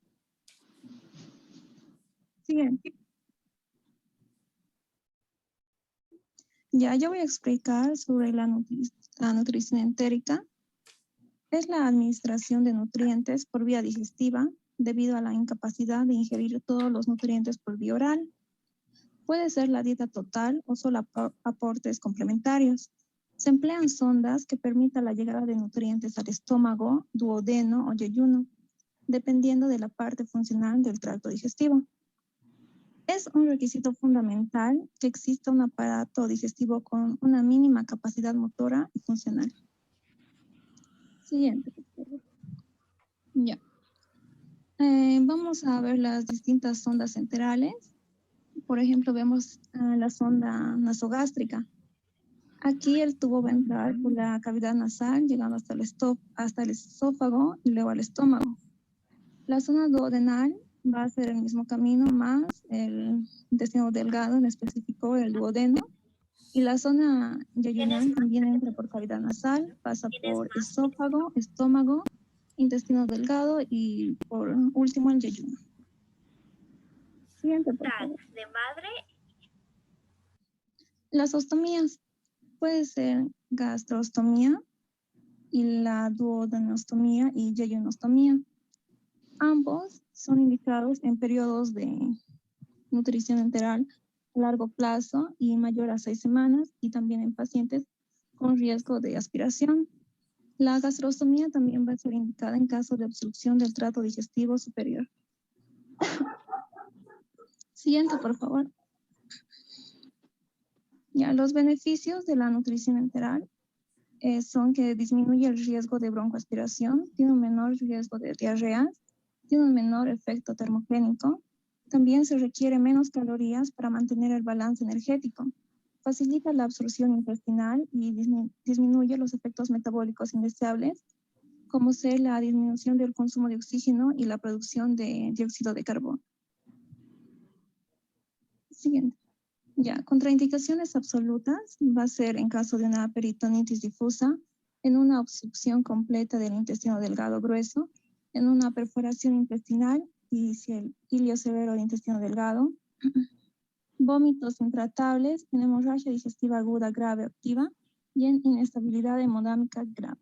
Speaker 11: Siguiente. Yo voy a explicar sobre la nutrición entérica. Es la administración de nutrientes por vía digestiva debido a la incapacidad de ingerir todos los nutrientes por vía oral. Puede ser la dieta total o solo aportes complementarios. Se emplean sondas que permitan la llegada de nutrientes al estómago, duodeno o yeyuno, dependiendo de la parte funcional del tracto digestivo. Es un requisito fundamental que exista un aparato digestivo con una mínima capacidad motora y funcional. Siguiente. Ya. Vamos a ver las distintas sondas enterales. Por ejemplo, vemos la sonda nasogástrica. Aquí el tubo va a entrar por la cavidad nasal, llegando hasta el esófago y luego al estómago. La zona duodenal va a ser el mismo camino más el intestino delgado, en específico el duodeno. Y la zona yeyunal también entra por cavidad nasal, pasa por esófago, estómago, intestino delgado y por último el yeyuno. Siguiente, por favor.
Speaker 12: ¿De madre?
Speaker 11: Las ostomías. Puede ser gastrostomía y la duodenostomía y yeyunostomía. Ambos son indicados en periodos de nutrición enteral a largo plazo y mayor a 6 semanas y también en pacientes con riesgo de aspiración. La gastrostomía también va a ser indicada en caso de obstrucción del tracto digestivo superior. Siguiente, por favor. Ya, los beneficios de la nutrición enteral son que disminuye el riesgo de broncoaspiración, tiene un menor riesgo de diarrea, tiene un menor efecto termogénico, también se requiere menos calorías para mantener el balance energético, facilita la absorción intestinal y disminuye los efectos metabólicos indeseables, como ser la disminución del consumo de oxígeno y la producción de dióxido de carbono. Siguiente. Ya, contraindicaciones absolutas va a ser en caso de una peritonitis difusa, en una obstrucción completa del intestino delgado grueso, en una perforación intestinal y si el ilio severo del intestino delgado, vómitos intratables, en hemorragia digestiva aguda grave o activa y en inestabilidad hemodinámica grave.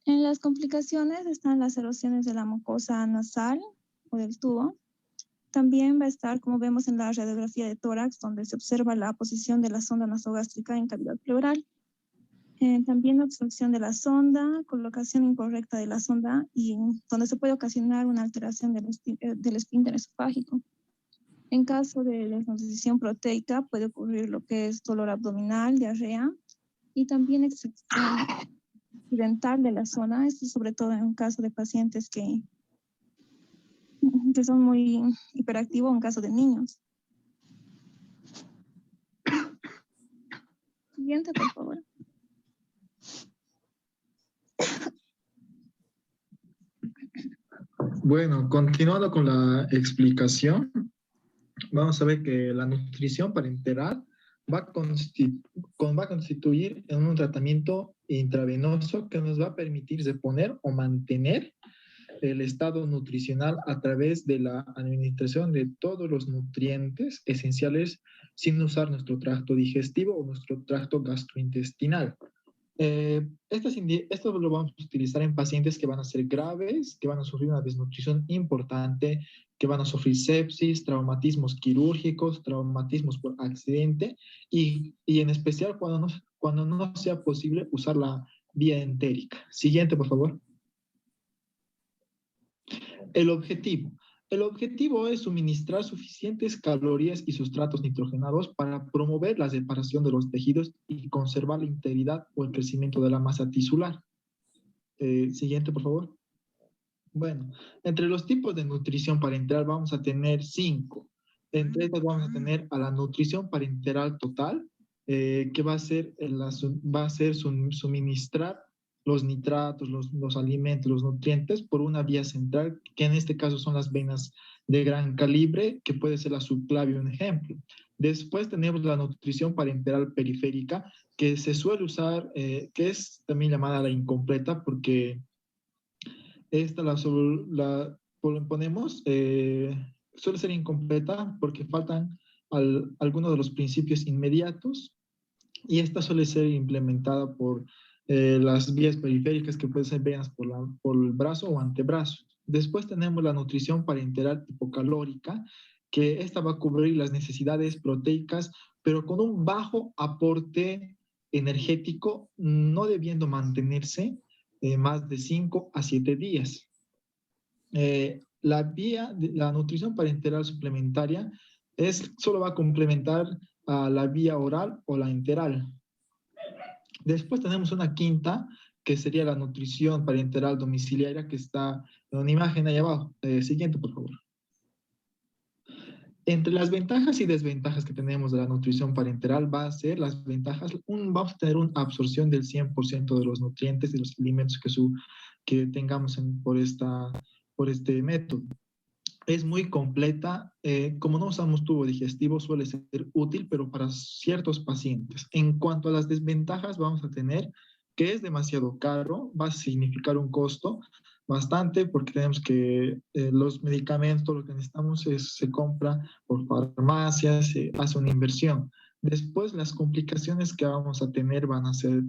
Speaker 11: En las complicaciones están las erosiones de la mucosa nasal o del tubo. También va a estar, como vemos en la radiografía de tórax, donde se observa la posición de la sonda nasogástrica en cavidad pleural. También obstrucción de la sonda, colocación incorrecta de la sonda y donde se puede ocasionar una alteración del esfínter esofágico. En caso de desnutrición proteica puede ocurrir lo que es dolor abdominal, diarrea y también extracción accidental de la zona, esto sobre todo en caso de pacientes que son muy hiperactivos en caso de niños. Siguiente, por favor.
Speaker 12: Bueno, continuando con la explicación, vamos a ver que la nutrición parenteral va a constituir en un tratamiento intravenoso que nos va a permitir reponer o mantener el estado nutricional a través de la administración de todos los nutrientes esenciales sin usar nuestro tracto digestivo o nuestro tracto gastrointestinal. Esto lo vamos a utilizar en pacientes que van a ser graves, que van a sufrir una desnutrición importante, que van a sufrir sepsis, traumatismos quirúrgicos, traumatismos por accidente y en especial cuando no sea posible usar la vía entérica. Siguiente, por favor. El objetivo es suministrar suficientes calorías y sustratos nitrogenados para promover la separación de los tejidos y conservar la integridad o el crecimiento de la masa tisular. Siguiente, por favor. Bueno, entre los tipos de nutrición parenteral vamos a tener 5. Entre estos vamos a tener a la nutrición parenteral total, que va a ser suministrar los nitratos, los alimentos, los nutrientes por una vía central, que en este caso son las venas de gran calibre, que puede ser la subclavia, un ejemplo. Después tenemos la nutrición parenteral periférica, que se suele usar, que es también llamada la incompleta, porque esta ponemos, suele ser incompleta porque faltan algunos de los principios inmediatos, y esta suele ser implementada por las vías periféricas, que pueden ser venas por el brazo o antebrazo. Después tenemos la nutrición parenteral hipocalórica, que esta va a cubrir las necesidades proteicas, pero con un bajo aporte energético, no debiendo mantenerse más de 5 a 7 días. La nutrición parenteral suplementaria solo va a complementar a la vía oral o la enteral. Después tenemos una quinta, que sería la nutrición parenteral domiciliaria, que está en una imagen ahí abajo. Siguiente, por favor. Entre las ventajas y desventajas que tenemos de la nutrición parenteral va a ser las ventajas. Vamos a tener una absorción del 100% de los nutrientes y los alimentos que tengamos por este método. Es muy completa, como no usamos tubo digestivo suele ser útil, pero para ciertos pacientes. En cuanto a las desventajas, vamos a tener que es demasiado caro, va a significar un costo bastante, porque tenemos que los medicamentos, lo que necesitamos se compra por farmacias, se hace una inversión. Después las complicaciones que vamos a tener van a ser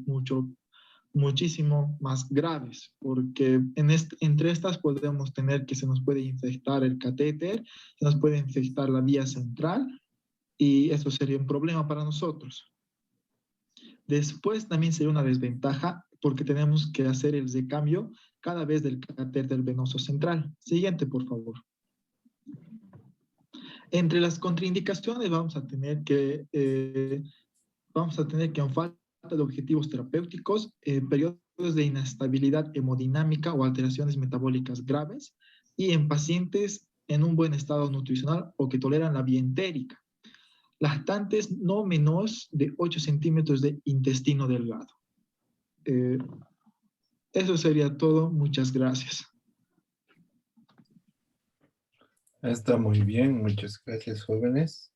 Speaker 12: muchísimo más graves, porque entre estas podemos tener que se nos puede infectar el catéter, se nos puede infectar la vía central, y eso sería un problema para nosotros. Después también sería una desventaja porque tenemos que hacer el recambio cada vez del catéter venoso central. Siguiente, por favor. Entre las contraindicaciones vamos a tener que en falta de objetivos terapéuticos, periodos de inestabilidad hemodinámica o alteraciones metabólicas graves, y en pacientes en un buen estado nutricional o que toleran la vía entérica. Lactantes no menos de 8 centímetros de intestino delgado. Eso sería todo. Muchas gracias.
Speaker 1: Está muy bien, muchas gracias, jóvenes.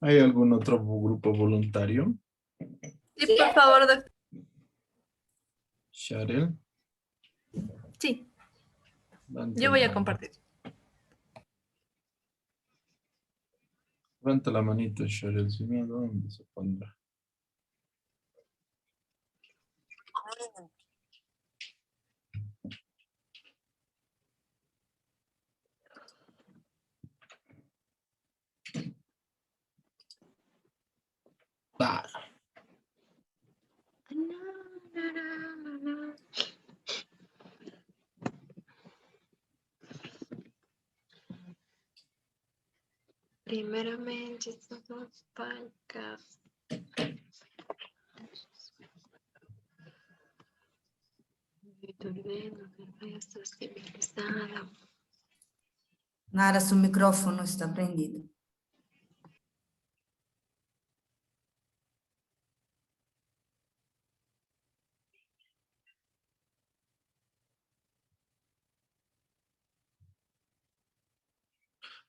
Speaker 1: ¿Hay algún otro grupo voluntario?
Speaker 13: Sí, por favor, doctor.
Speaker 1: Sharel.
Speaker 13: Sí,
Speaker 1: Levanta
Speaker 13: yo voy
Speaker 1: la
Speaker 13: a
Speaker 1: mano.
Speaker 13: compartir.
Speaker 1: Levanta la manito, Sharel, si no, ¿dónde se pondrá? Va.
Speaker 5: Primeramente, estas dos bancas.
Speaker 3: Nara, su micrófono está prendido.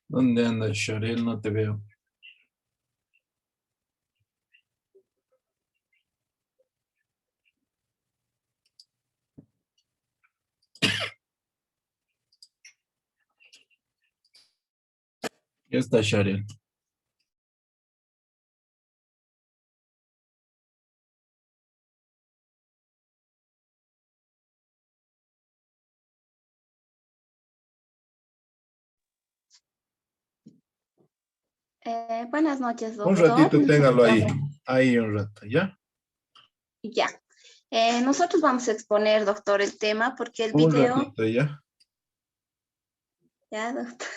Speaker 1: ¿Dónde anda, Sharel? No te veo. Ya está, Sharel.
Speaker 14: Buenas noches,
Speaker 1: Un
Speaker 14: doctor.
Speaker 1: ratito, téngalo ahí. Ahí un rato, ¿ya?
Speaker 14: Ya. Nosotros vamos a exponer, doctor, el tema porque el
Speaker 1: Un
Speaker 14: video...
Speaker 1: ratito, ¿ya?
Speaker 14: Ya, doctor.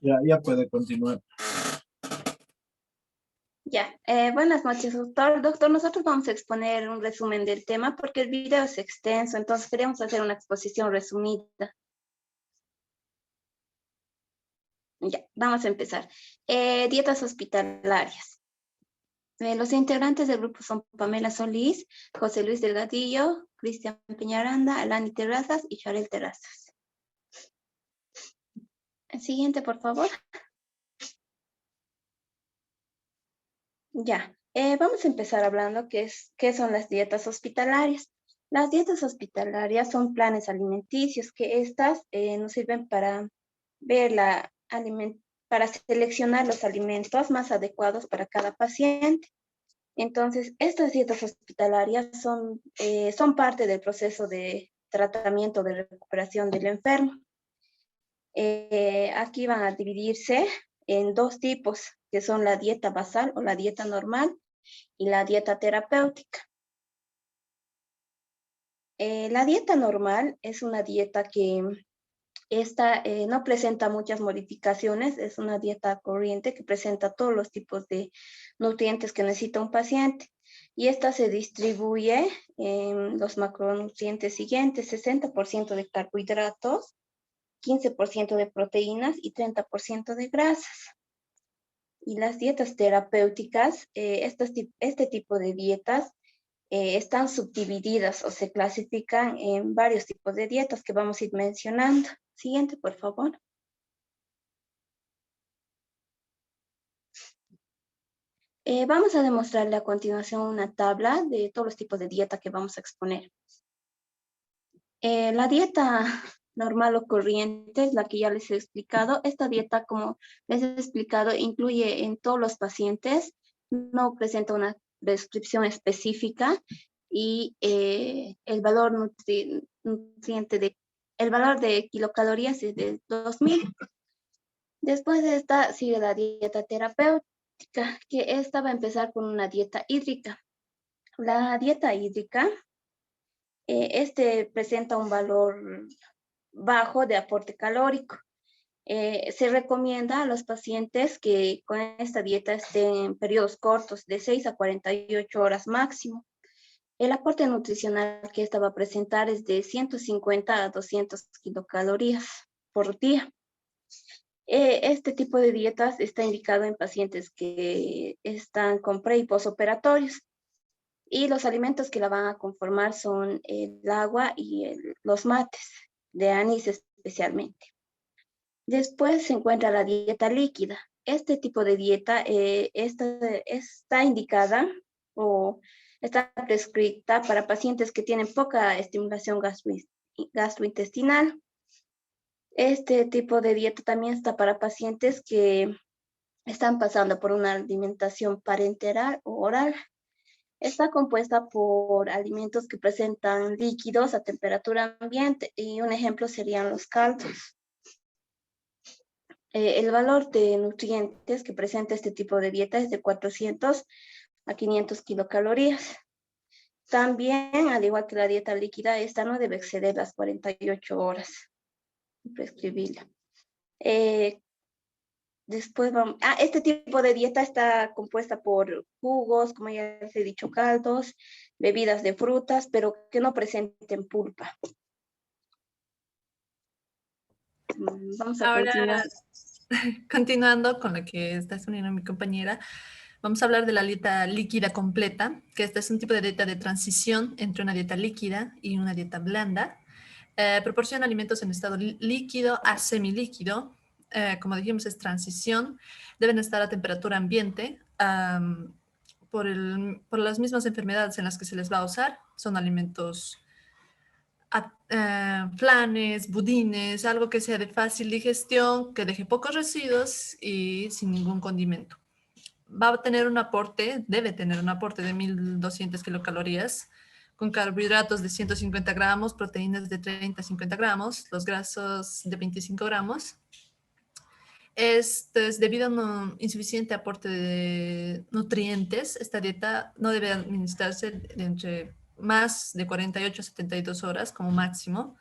Speaker 1: Ya puede continuar.
Speaker 14: Ya. Buenas noches, doctor. Doctor, nosotros vamos a exponer un resumen del tema porque el video es extenso, entonces queremos hacer una exposición resumida. Ya, vamos a empezar. Dietas hospitalarias. Los integrantes del grupo son Pamela Solís, José Luis Delgadillo, Cristian Peñaranda, Alani Terrazas y Sharel Terrazas. El siguiente, por favor. Ya, vamos a empezar hablando qué son las dietas hospitalarias. Las dietas hospitalarias son planes alimenticios que estas nos sirven para ver para seleccionar los alimentos más adecuados para cada paciente. Entonces, estas dietas hospitalarias son parte del proceso de tratamiento de recuperación del enfermo. Aquí van a dividirse en dos tipos, que son la dieta basal o la dieta normal y la dieta terapéutica. La dieta normal es una dieta que no presenta muchas modificaciones, es una dieta corriente que presenta todos los tipos de nutrientes que necesita un paciente. Y esta se distribuye en los macronutrientes siguientes: 60% de carbohidratos, 15% de proteínas y 30% de grasas. Y las dietas terapéuticas, este tipo de dietas están subdivididas o se clasifican en varios tipos de dietas que vamos a ir mencionando. Siguiente, por favor. Vamos a demostrarle a continuación una tabla de todos los tipos de dieta que vamos a exponer. La dieta normal o corriente es la que ya les he explicado. Esta dieta, como les he explicado, incluye en todos los pacientes, no presenta una descripción específica y el valor nutriente el valor de kilocalorías es de 2000. Después de esta sigue la dieta terapéutica, que esta va a empezar con una dieta hídrica. La dieta hídrica, presenta un valor bajo de aporte calórico. Se recomienda a los pacientes que con esta dieta estén en periodos cortos, de 6 a 48 horas máximo. El aporte nutricional que esta va a presentar es de 150 a 200 kilocalorías por día. Este tipo de dietas está indicado en pacientes que están con pre y posoperatorios. Y los alimentos que la van a conformar son el agua y los mates, de anís especialmente. Después se encuentra la dieta líquida. Este tipo de dieta está indicada o está prescrita para pacientes que tienen poca estimulación gastrointestinal. Este tipo de dieta también está para pacientes que están pasando por una alimentación parenteral o oral. Está compuesta por alimentos que presentan líquidos a temperatura ambiente y un ejemplo serían los caldos. El valor de nutrientes que presenta este tipo de dieta es de 400 a 500 kilocalorías. También, al igual que la dieta líquida, esta no debe exceder las 48 horas. Prescribirla. Después vamos, este tipo de dieta está compuesta por jugos, como ya les he dicho, caldos, bebidas de frutas, pero que no presenten pulpa. Vamos a
Speaker 13: Ahora,
Speaker 14: continuar.
Speaker 13: continuando con lo que está exponiendo mi compañera, vamos a hablar de la dieta líquida completa, que este es un tipo de dieta de transición entre una dieta líquida y una dieta blanda. Proporciona alimentos en estado líquido a semilíquido. Como dijimos, es transición. Deben estar a temperatura ambiente por las mismas enfermedades en las que se les va a usar. Son alimentos flanes, budines, algo que sea de fácil digestión, que deje pocos residuos y sin ningún condimento. Va a tener un aporte, debe tener un aporte de 1200 kilocalorías, con carbohidratos de 150 gramos, proteínas de 30 a 50 gramos, los grasos de 25 gramos. Esto es debido a un insuficiente aporte de nutrientes. Esta dieta no debe administrarse de entre más de 48 a 72 horas como máximo.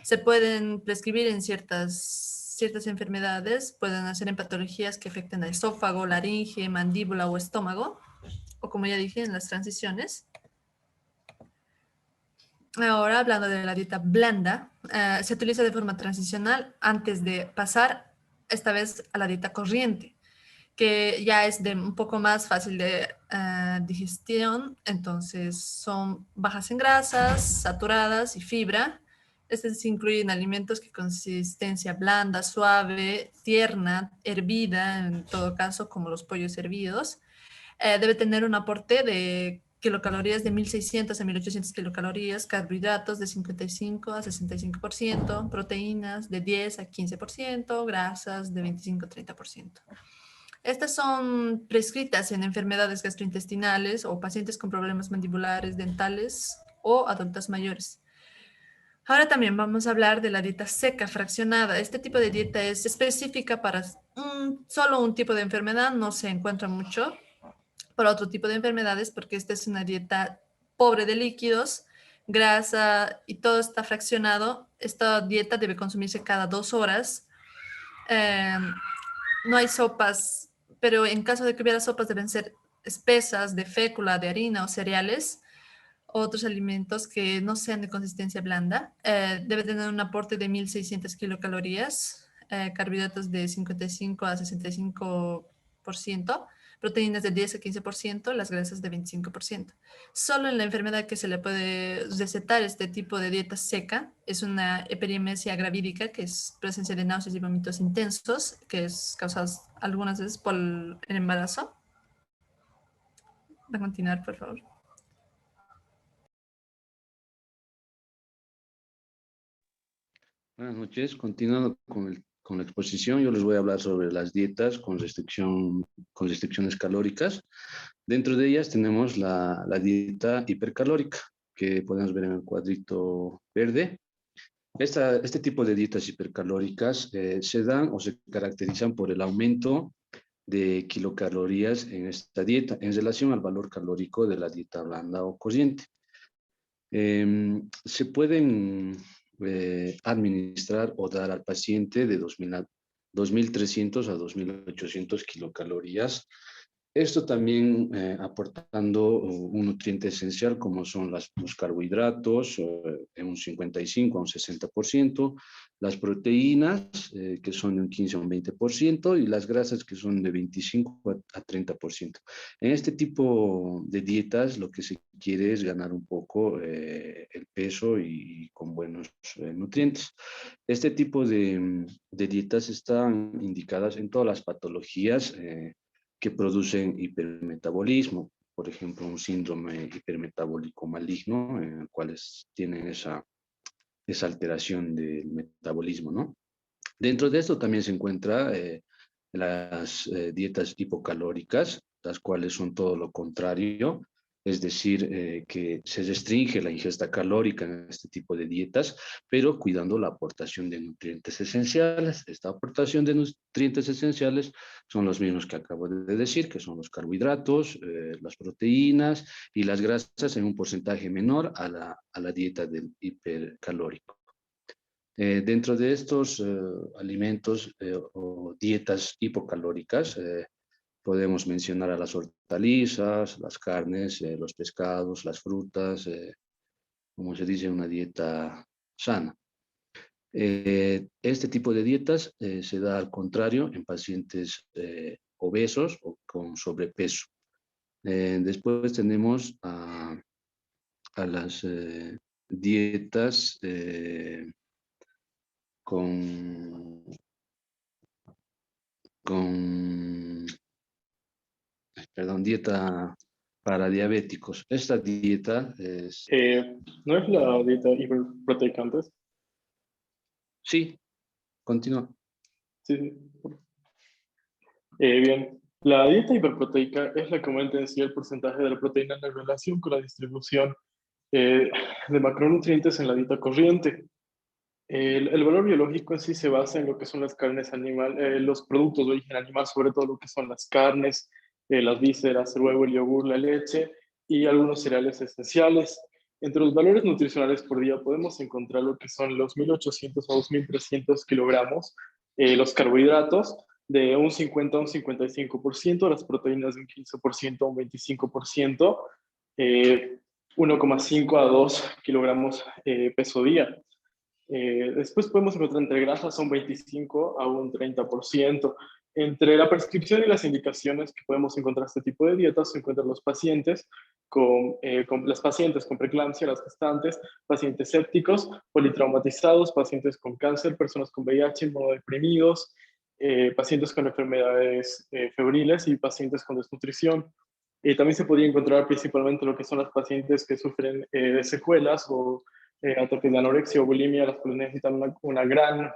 Speaker 13: Se pueden prescribir en ciertas enfermedades, pueden hacer en patologías que afecten al esófago, laringe, mandíbula o estómago, o como ya dije, en las transiciones. Ahora, hablando de la dieta blanda, se utiliza de forma transicional antes de pasar esta vez a la dieta corriente, que ya es de un poco más fácil de digestión, entonces son bajas en grasas, saturadas y fibra. Estas incluyen alimentos que consistencia blanda, suave, tierna, hervida, en todo caso, como los pollos hervidos. Debe tener un aporte de kilocalorías de 1600 a 1800 kilocalorías, carbohidratos de 55 a 65%, proteínas de 10 a 15%, grasas de 25 a 30%. Estas son prescritas en enfermedades gastrointestinales o pacientes con problemas mandibulares, dentales o adultos mayores. Ahora también vamos a hablar de la dieta seca fraccionada. Este tipo de dieta es específica para solo un tipo de enfermedad, no se encuentra mucho para otro tipo de enfermedades porque esta es una dieta pobre de líquidos, grasa y todo está fraccionado. Esta dieta debe consumirse cada 2 horas. No hay sopas, pero en caso de que hubiera sopas deben ser espesas, de fécula, de harina o cereales. Otros alimentos que no sean de consistencia blanda. Debe tener un aporte de 1600 kilocalorías, carbohidratos de 55 a 65%, proteínas de 10 a 15%, las grasas de 25%. Solo en la enfermedad que se le puede recetar este tipo de dieta seca es una hiperimesia gravídica, que es presencia de náuseas y vómitos intensos, que es causada algunas veces por el embarazo. Va a continuar, por favor.
Speaker 15: Buenas noches. Continuando con la exposición, yo les voy a hablar sobre las dietas con restricciones calóricas. Dentro de ellas tenemos la dieta hipercalórica, que podemos ver en el cuadrito verde. Este tipo de dietas hipercalóricas se dan o se caracterizan por el aumento de kilocalorías en esta dieta en relación al valor calórico de la dieta blanda o corriente. Se pueden administrar o dar al paciente de 2.300 a 2.800 kilocalorías. Esto también aportando un nutriente esencial como son los carbohidratos en un 55 a un 60%, las proteínas que son de un 15 a un 20% y las grasas que son de 25 a 30%. En este tipo de dietas lo que se quiere es ganar un poco el peso y con buenos nutrientes. Este tipo de dietas están indicadas en todas las patologías que producen hipermetabolismo, por ejemplo, un síndrome hipermetabólico maligno, en el cual tienen esa alteración del metabolismo, ¿no? Dentro de esto también se encuentra las dietas hipocalóricas, las cuales son todo lo contrario, es decir, que se restringe la ingesta calórica en este tipo de dietas, pero cuidando la aportación de nutrientes esenciales. Esta aportación de nutrientes esenciales son los mismos que acabo de decir, que son los carbohidratos, las proteínas y las grasas en un porcentaje menor a la dieta del hipercalórico. Dentro de estos alimentos o dietas hipocalóricas, podemos mencionar a las hortalizas, las carnes, los pescados, las frutas, como se dice, una dieta sana. Este tipo de dietas se da al contrario en pacientes obesos o con sobrepeso. Después tenemos a las dietas dieta para diabéticos. Esta dieta es...
Speaker 16: ¿No es la dieta hiperproteica antes?
Speaker 15: Sí, continúa.
Speaker 16: Sí. Bien, la dieta hiperproteica es la que aumenta en sí el porcentaje de la proteína en relación con la distribución de macronutrientes en la dieta corriente. El valor biológico en sí se basa en lo que son las carnes animales, los productos de origen animal, sobre todo lo que son las carnes, las vísceras, el huevo, el yogur, la leche y algunos cereales esenciales. Entre los valores nutricionales por día podemos encontrar lo que son los 1.800 a 2.300 kilogramos, los carbohidratos de un 50 a un 55%, las proteínas de un 15% a un 25%, 1,5 a 2 kilogramos peso día. Después podemos encontrar entre grasas un 25 a un 30%. Entre la prescripción y las indicaciones que podemos encontrar este tipo de dietas se encuentran los pacientes con las pacientes con preeclampsia, las gestantes, pacientes sépticos, politraumatizados, pacientes con cáncer, personas con VIH, inmunodeprimidos, pacientes con enfermedades febriles y pacientes con desnutrición. También se podría encontrar principalmente lo que son las pacientes que sufren de secuelas o ataques de anorexia o bulimia, las cuales necesitan una gran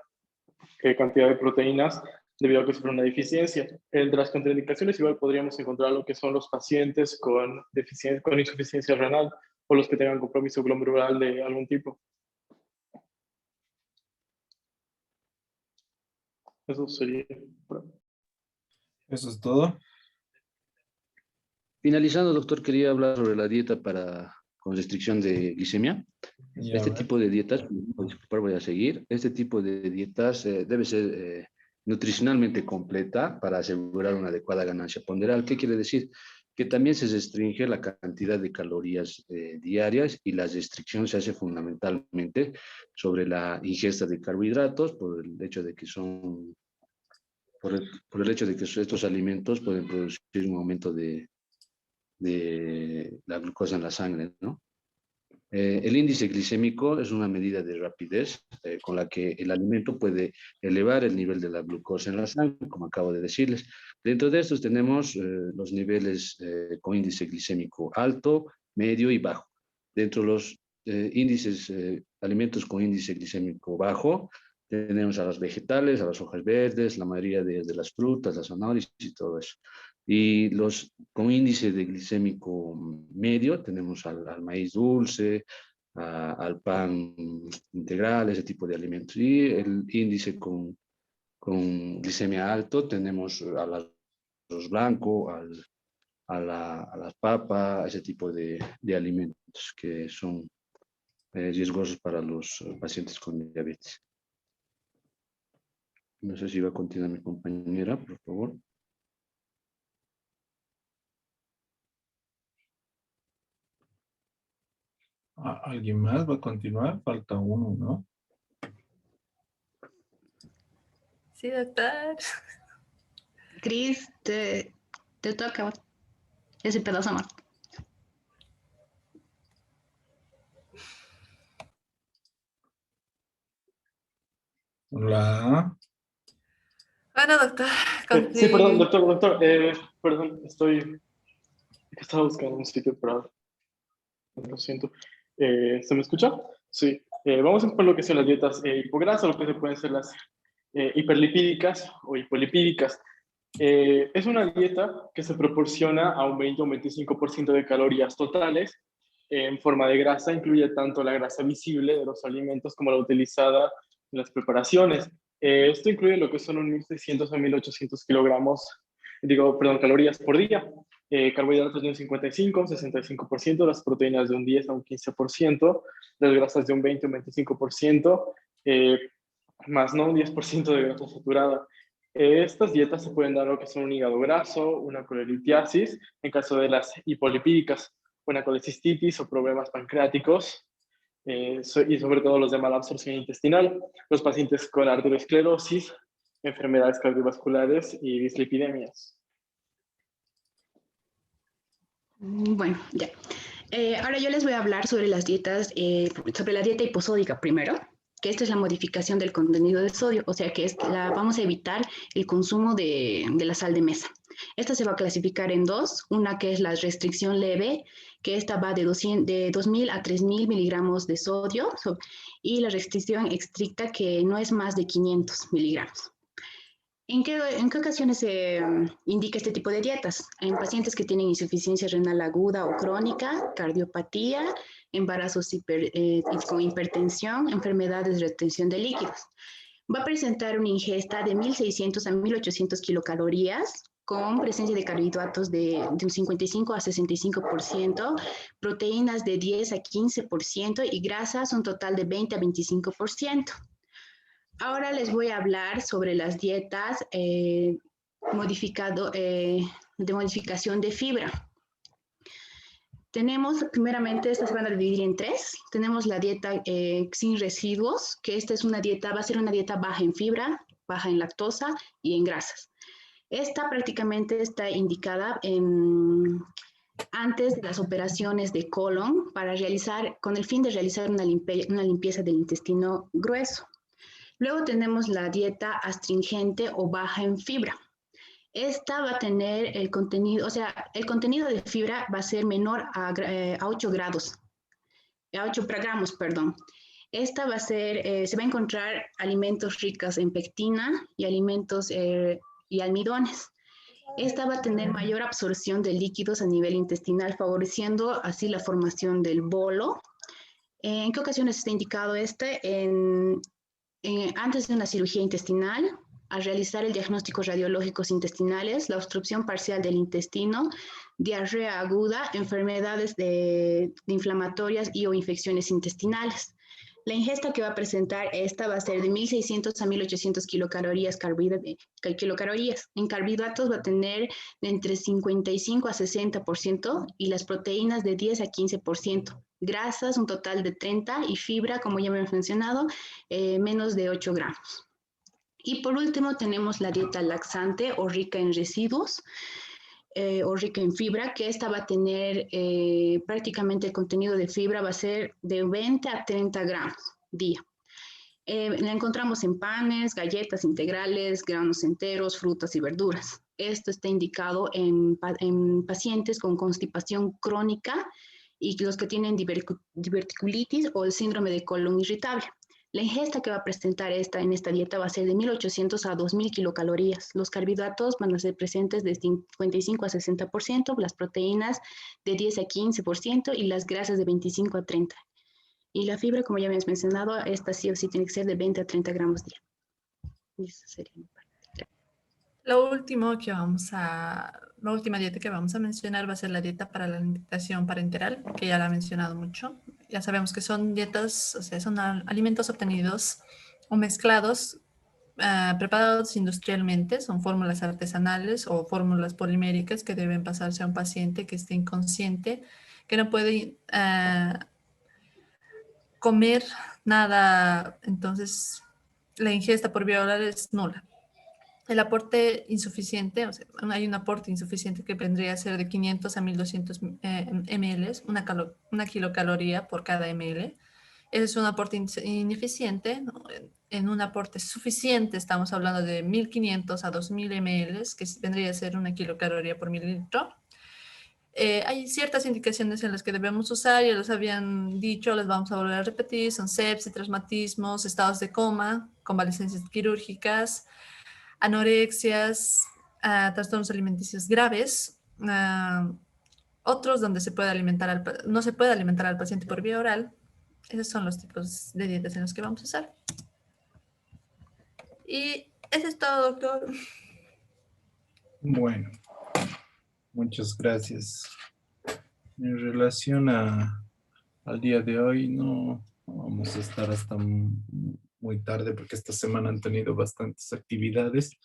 Speaker 16: cantidad de proteínas debido a que sufren una deficiencia. Entre las contraindicaciones igual podríamos encontrar lo que son los pacientes con insuficiencia renal o los que tengan compromiso glomerular de algún tipo. Eso sería.
Speaker 1: Eso es todo.
Speaker 15: Finalizando, doctor, quería hablar sobre la dieta con restricción de glicemia. Este tipo de dietas, disculpar, voy a seguir. Este tipo de dietas debe ser nutricionalmente completa para asegurar una adecuada ganancia ponderal. ¿Qué quiere decir? Que también se restringe la cantidad de calorías diarias y la restricción se hace fundamentalmente sobre la ingesta de carbohidratos por el hecho de que son por el hecho de que estos alimentos pueden producir un aumento de la glucosa en la sangre, ¿no? El índice glicémico es una medida de rapidez con la que el alimento puede elevar el nivel de la glucosa en la sangre, como acabo de decirles. Dentro de estos tenemos los niveles con índice glicémico alto, medio y bajo. Dentro de los alimentos con índice glicémico bajo, tenemos a los vegetales, a las hojas verdes, la mayoría de las frutas, las zanahorias y todo eso. Y los con índice de glicémico medio tenemos al maíz dulce, al pan integral, ese tipo de alimentos. Y el índice con glicemia alto tenemos al arroz blanco, a las papas, ese tipo de alimentos que son riesgosos para los pacientes con diabetes. No sé si va a continuar mi compañera, por favor.
Speaker 1: ¿Alguien más va a continuar? Falta uno, ¿no?
Speaker 13: Sí, doctor.
Speaker 17: Cris, te toca ese pedazo más.
Speaker 1: Hola.
Speaker 13: Bueno, doctor.
Speaker 16: Sí, perdón, doctor. Perdón, estaba buscando un sitio para... Lo siento. ¿Se me escucha? Sí. Vamos a ver lo que son las dietas hipograsas, lo que se pueden ser las hiperlipídicas o hipolipídicas. Es una dieta que se proporciona a un 20 o 25% de calorías totales en forma de grasa. Incluye tanto la grasa visible de los alimentos como la utilizada en las preparaciones. Esto incluye lo que son 1.600 a 1.800 calorías por día. Carbohidratos de un 55, 65%, las proteínas de un 10 a un 15%, las grasas de un 20 o 25%, más no un 10% de grasa saturada. Estas dietas se pueden dar lo que son un hígado graso, una colelitiasis, en caso de las hipolipídicas, una colecistitis o problemas pancreáticos, y sobre todo los de mala absorción intestinal, los pacientes con arteriosclerosis, enfermedades cardiovasculares y dislipidemias.
Speaker 17: Bueno, ya. Ahora yo les voy a hablar sobre las dietas, sobre la dieta hiposódica primero, que esta es la modificación del contenido de sodio, o sea que vamos a evitar el consumo de la sal de mesa. Esta se va a clasificar en dos, una que es la restricción leve, que esta va de 2.000 a 3.000 miligramos de sodio, y la restricción estricta, que no es más de 500 miligramos. ¿En qué ocasiones se indica este tipo de dietas? En pacientes que tienen insuficiencia renal aguda o crónica, cardiopatía, embarazos con hipertensión, enfermedades de retención de líquidos. Va a presentar una ingesta de 1.600 a 1.800 kilocalorías, con presencia de carbohidratos de un 55 a 65%, proteínas de 10 a 15% y grasas un total de 20 a 25%. Ahora les voy a hablar sobre las dietas de modificación de fibra. Tenemos, primeramente, estas se van a dividir en tres. Tenemos la dieta sin residuos, que esta es una dieta, va a ser una dieta baja en fibra, baja en lactosa y en grasas. Esta prácticamente está indicada antes de las operaciones de colon con el fin de realizar una limpieza del intestino grueso. Luego tenemos la dieta astringente o baja en fibra. Esta va a tener el contenido, el contenido de fibra va a ser menor a 8 gramos, perdón. Esta va a ser, se va a encontrar alimentos ricos en pectina y alimentos y almidones. Esta va a tener mayor absorción de líquidos a nivel intestinal, favoreciendo así la formación del bolo. ¿En qué ocasiones está indicado este? Antes de una cirugía intestinal, al realizar el diagnóstico radiológicos intestinales, la obstrucción parcial del intestino, diarrea aguda, enfermedades inflamatorias y o infecciones intestinales. La ingesta que va a presentar esta va a ser de 1.600 a 1.800 kilocalorías. En carbohidratos va a tener de entre 55 a 60% y las proteínas de 10 a 15%. Grasas, un total de 30 y fibra, como ya hemos mencionado, menos de 8 gramos. Y por último tenemos la dieta laxante o rica en residuos o rica en fibra, que esta va a tener prácticamente el contenido de fibra va a ser de 20 a 30 gramos día. La encontramos en panes, galletas integrales, granos enteros, frutas y verduras. Esto está indicado en pacientes con constipación crónica y los que tienen diverticulitis o el síndrome de colon irritable. La ingesta que va a presentar en esta dieta va a ser de 1.800 a 2.000 kilocalorías. Los carbohidratos van a ser presentes de 55 a 60%, las proteínas de 10 a 15% y las grasas de 25 a 30%. Y la fibra, como ya habíamos mencionado, esta sí o sí tiene que ser de 20 a 30 gramos día. Y eso sería mi parte.
Speaker 13: La última dieta que vamos a mencionar va a ser la dieta para la alimentación parenteral, que ya la he mencionado mucho. Ya sabemos que son dietas, o sea, son alimentos obtenidos o mezclados, preparados industrialmente, son fórmulas artesanales o fórmulas poliméricas que deben pasarse a un paciente que esté inconsciente, que no puede comer nada, entonces la ingesta por vía oral es nula. El aporte insuficiente, o sea, hay un aporte insuficiente que vendría a ser de 500 a 1200 ml, una kilocaloría por cada ml. Ese es un aporte ineficiente, ¿no? En un aporte suficiente estamos hablando de 1500 a 2000 ml, que vendría a ser una kilocaloría por mililitro. Hay ciertas indicaciones en las que debemos usar, ya los habían dicho, les vamos a volver a repetir, son sepsis, traumatismos, estados de coma, convalecencias quirúrgicas, anorexias, trastornos alimenticios graves, otros donde no se puede alimentar al paciente por vía oral. Esos son los tipos de dietas en los que vamos a usar. Y eso es todo, doctor.
Speaker 1: Bueno, muchas gracias. En relación al día de hoy, no vamos a estar hasta muy tarde porque esta semana han tenido bastantes actividades.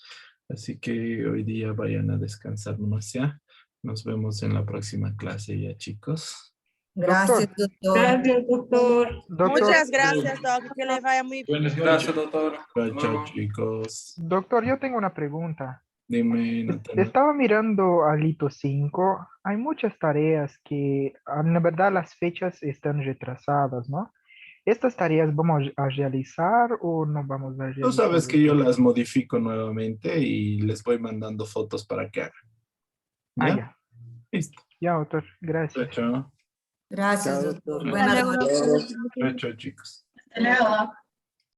Speaker 1: Así que hoy día vayan a descansar nomás ya. Nos vemos en la próxima clase ya, chicos.
Speaker 18: Gracias, doctor.
Speaker 2: Gracias,
Speaker 18: doctor.
Speaker 2: Muchas gracias, doctor. Que le vaya muy bien.
Speaker 1: Gracias, doctor. Chao, chicos.
Speaker 19: Doctor, yo tengo una pregunta.
Speaker 1: Dime, Natalia.
Speaker 19: Estaba mirando al hito 5. Hay muchas tareas que, la verdad, las fechas están retrasadas, ¿no? ¿Estas tareas vamos a realizar o no vamos a realizar?
Speaker 1: Tú sabes que yo las modifico nuevamente y les voy mandando fotos para que hagan. ¿Ya?
Speaker 19: Ya.
Speaker 1: Listo.
Speaker 19: Ya, doctor. Gracias.
Speaker 1: Chao.
Speaker 18: Gracias, doctor.
Speaker 1: Chao.
Speaker 18: Buenas noches.
Speaker 1: Chao, chicos.
Speaker 18: Hasta luego.